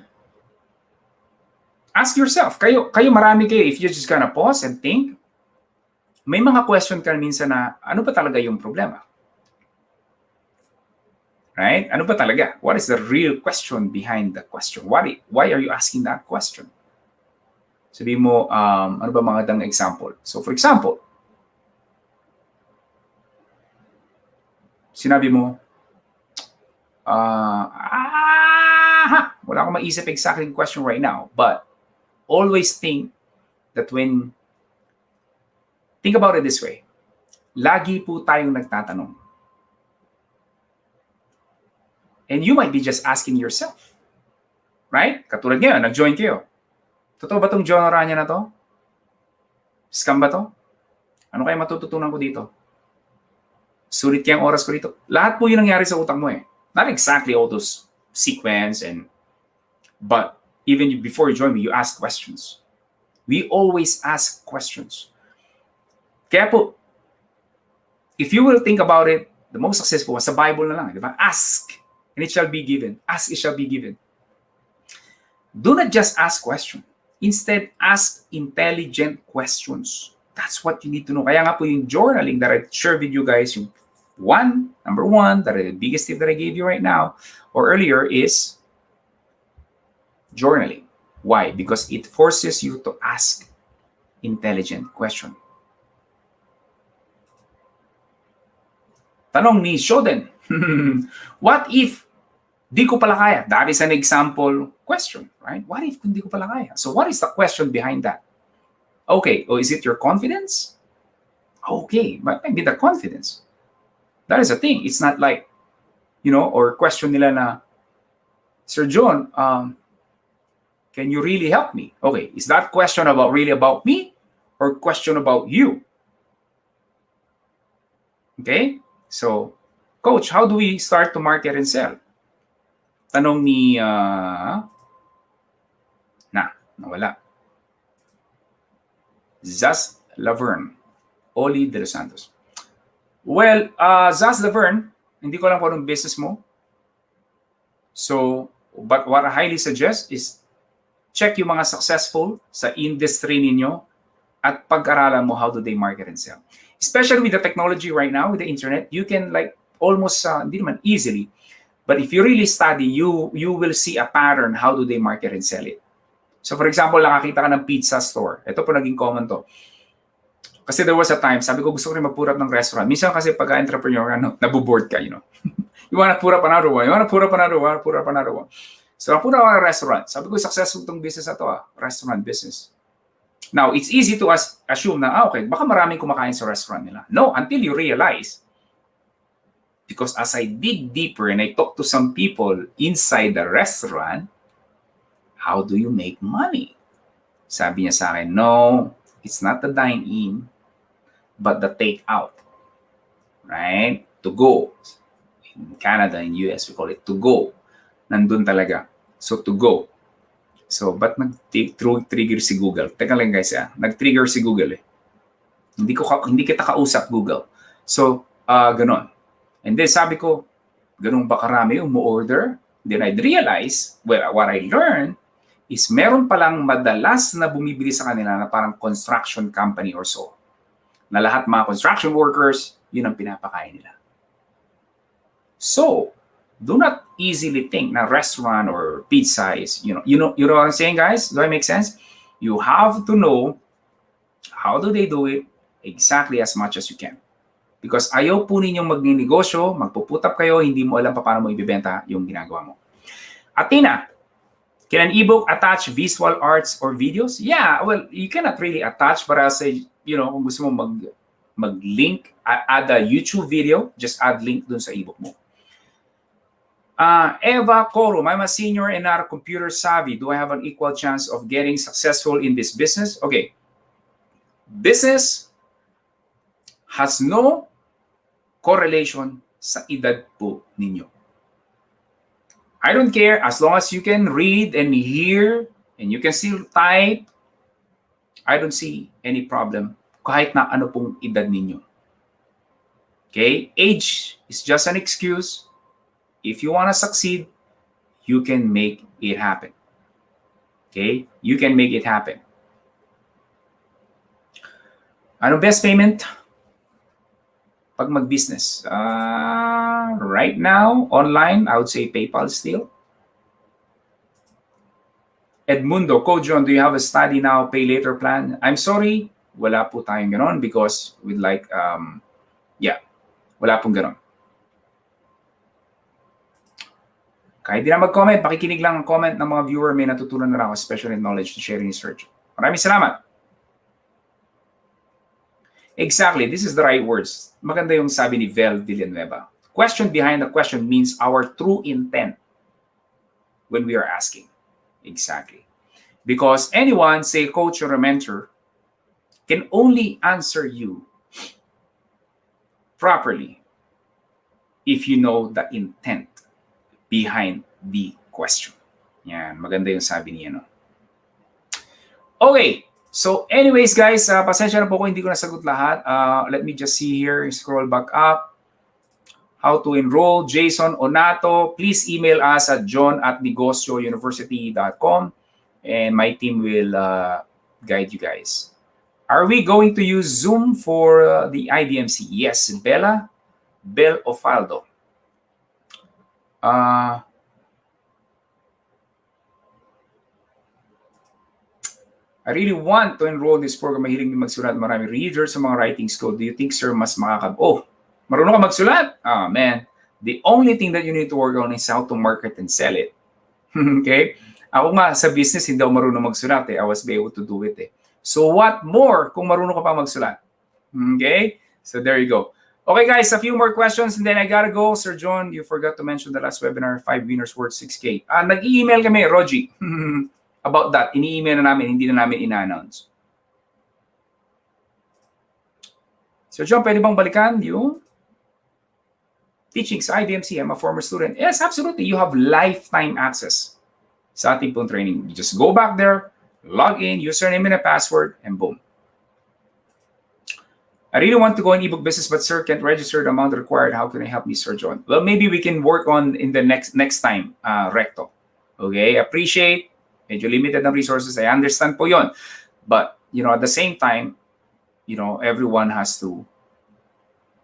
[SPEAKER 1] ask yourself. Kayo marami kayo, if you're just gonna pause and think, may mga question ka minsan na, ano ba talaga yung problema? Right? Ano ba talaga? What is the real question behind the question? Why are you asking that question? Sabi mo, ano ba mga dang example? So for example, sinabi mo, wala akong maisip exactly question right now, but always think that think about it this way, lagi po tayong nagtatanong. And you might be just asking yourself, right? Katulad ngayon, nag-join kayo. Totoo ba itong genre niya na to? Scam ba to? Ano kaya matututunan ko dito? Sulit kaya ang oras ko dito? Lahat po yung nangyari sa utak mo eh. Not exactly all those sequence but even before you join me, you ask questions. We always ask questions. Kaya po, if you will think about it, the most successful was sa Bible na lang, di ba? Ask, and it shall be given. Ask, it shall be given. Do not just ask questions. Instead, ask intelligent questions. That's what you need to know. Kaya nga po yung journaling that I share with you guys, yung number one, the biggest tip that I gave you right now or earlier is journaling. Why? Because it forces you to ask intelligent questions. Tanong ni Shoden, what if di ko pala kaya? That is an example question, right? What if di ko pala kaya? So what is the question behind that? Okay, is it your confidence? Okay, but maybe the confidence. That is a thing. It's not like, or question nila na, Sir John, can you really help me? Okay, is that question really about me or question about you? Okay, so, Coach, how do we start to market and sell? Tanong ni, nawala. Zaz Laverne, Oli de los Santos. Well, Zaz Laverne, hindi ko alam kung anong business mo. So, but what I highly suggest is check yung mga successful sa industry ninyo at pag-aralan mo how do they market and sell. Especially with the technology right now, with the internet, you can like almost, hindi naman easily, but if you really study, you will see a pattern how do they market and sell it. So for example, nakakita ka ng pizza store. Ito po naging common to. Kasi there was a time, sabi ko gusto ko rin magpurap ng restaurant. Minsan kasi pagka-entrepreneur, nabuboard ka, You wanna put up another one. You wanna put up another one. So napura ako ng restaurant. Sabi ko, successful tong business na to, restaurant business. Now, it's easy to assume na, okay, baka maraming kumakain sa restaurant nila. No, until you realize Because as I dig deeper and I talk to some people inside the restaurant, how do you make money? Sabi niya sa akin, no, it's not the dine-in, but the take-out. Right? To go. In Canada, in US, we call it to go. Nandun talaga. So, to go. So, ba't nag-trigger si Google? Teka lang guys, nag-trigger si Google eh. Hindi kita kausap, Google. So, ganon. And then sabi ko, ganun ba karami yung mo-order? Then I'd realize, well, what I learned is meron palang madalas na bumibili sa kanila na parang construction company or so. Na lahat mga construction workers, yun ang pinapakain nila. So, do not easily think na restaurant or pizza is, you know what I'm saying, guys? Do I make sense? You have to know how do they do it exactly as much as you can. Because ayaw po ninyong magninegosyo, magpuputap kayo, hindi mo alam paano mo ibibenta yung ginagawa mo. Athena, can an ebook attach visual arts or videos? Yeah, well, you cannot really attach, but I'll say, kung gusto mo mag-link, add a YouTube video, just add link dun sa ebook mo. Eva Korum, I'm a senior and not a computer savvy. Do I have an equal chance of getting successful in this business? Okay. Business has no correlation sa edad po ninyo. I don't care as long as you can read and hear and you can still type. I don't see any problem kahit na ano pong edad ninyo. Okay? Age is just an excuse. If you want to succeed, you can make it happen. Okay? You can make it happen. Ano best payment? Pag mag-business. Right now, online, I would say PayPal still. Edmundo, Coach John, do you have a study now, pay later plan? I'm sorry, wala po tayong ganon because we'd like, wala pong ganon. Kahit di na mag-comment, pakikinig lang ang comment ng mga viewer, may natutunan na lang ako, especially in knowledge to sharing research. Maraming salamat. Exactly, this is the right words. Maganda yung sabi ni Vel Villanueva. Question behind the question means our true intent when we are asking. Exactly. Because anyone, say coach or a mentor, can only answer you properly if you know the intent behind the question. Yan, maganda yung sabi niya, no? Okay. So anyways, guys, pasensya na po kung hindi ko nasagot lahat. Let me just see here, scroll back up. How to enroll, Jason Onato. Please email us at john@negosyouniversity.com and my team will guide you guys. Are we going to use Zoom for the IDMC? Yes, Bell Ofaldo. I really want to enroll in this program. Mahiling din magsulat, marami readers sa mga writing school. Do you think, sir, mas marunong ka magsulat? Man, the only thing that you need to work on is how to market and sell it. Okay? Ako nga, sa business, hindi ako marunong magsulat I was able to do it So what more kung marunong ka pa magsulat? Okay? So there you go. Okay, guys, a few more questions and then I gotta go. Sir John, you forgot to mention the last webinar, 5 winners worth 6K. Nag-email kami, Rogie. About that, ini-email na namin, hindi na namin ina-announce. So John, pwede bang balikan yung teaching sa IDMC? I'm a former student. Yes, absolutely. You have lifetime access sa ating pong training. You just go back there, log in, username and a password, and boom. I really want to go in ebook business, but sir, can't register the amount required. How can I help me, Sir John? Well, maybe we can work on in the next time, Recto. Okay, appreciate. Medyo limited ng resources. I understand po yon. But, at the same time, everyone has to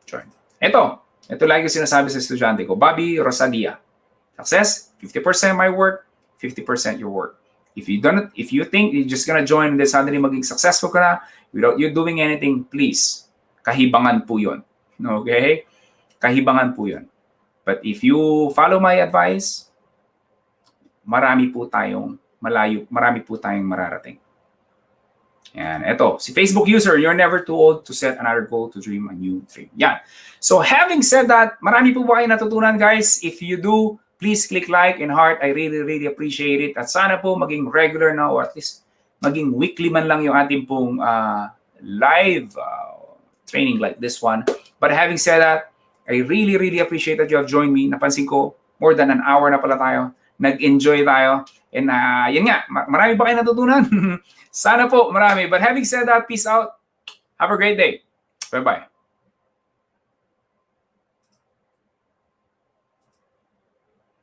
[SPEAKER 1] join. Ito lagi sinasabi sa estudyante ko, Bobby Rosalia. Success, 50% my work, 50% your work. If you think you're just gonna join and then suddenly maging successful ka na without you doing anything, please, kahibangan po yun. Okay? Kahibangan po yun. But if you follow my advice, marami po tayong mararating. Yan, eto, si Facebook user, you're never too old to set another goal to dream a new dream. Yan. So having said that, marami po ba kayo natutunan, guys? If you do, please click like and heart. I really, really appreciate it. At sana po maging regular na or at least maging weekly man lang yung ating pong live training like this one. But having said that, I really, really appreciate that you have joined me. Napansin ko, more than an hour na pala tayo. Nag-enjoy tayo. And yan nga, marami ba kayo natutunan? Sana po, marami. But having said that, peace out. Have a great day. Bye-bye.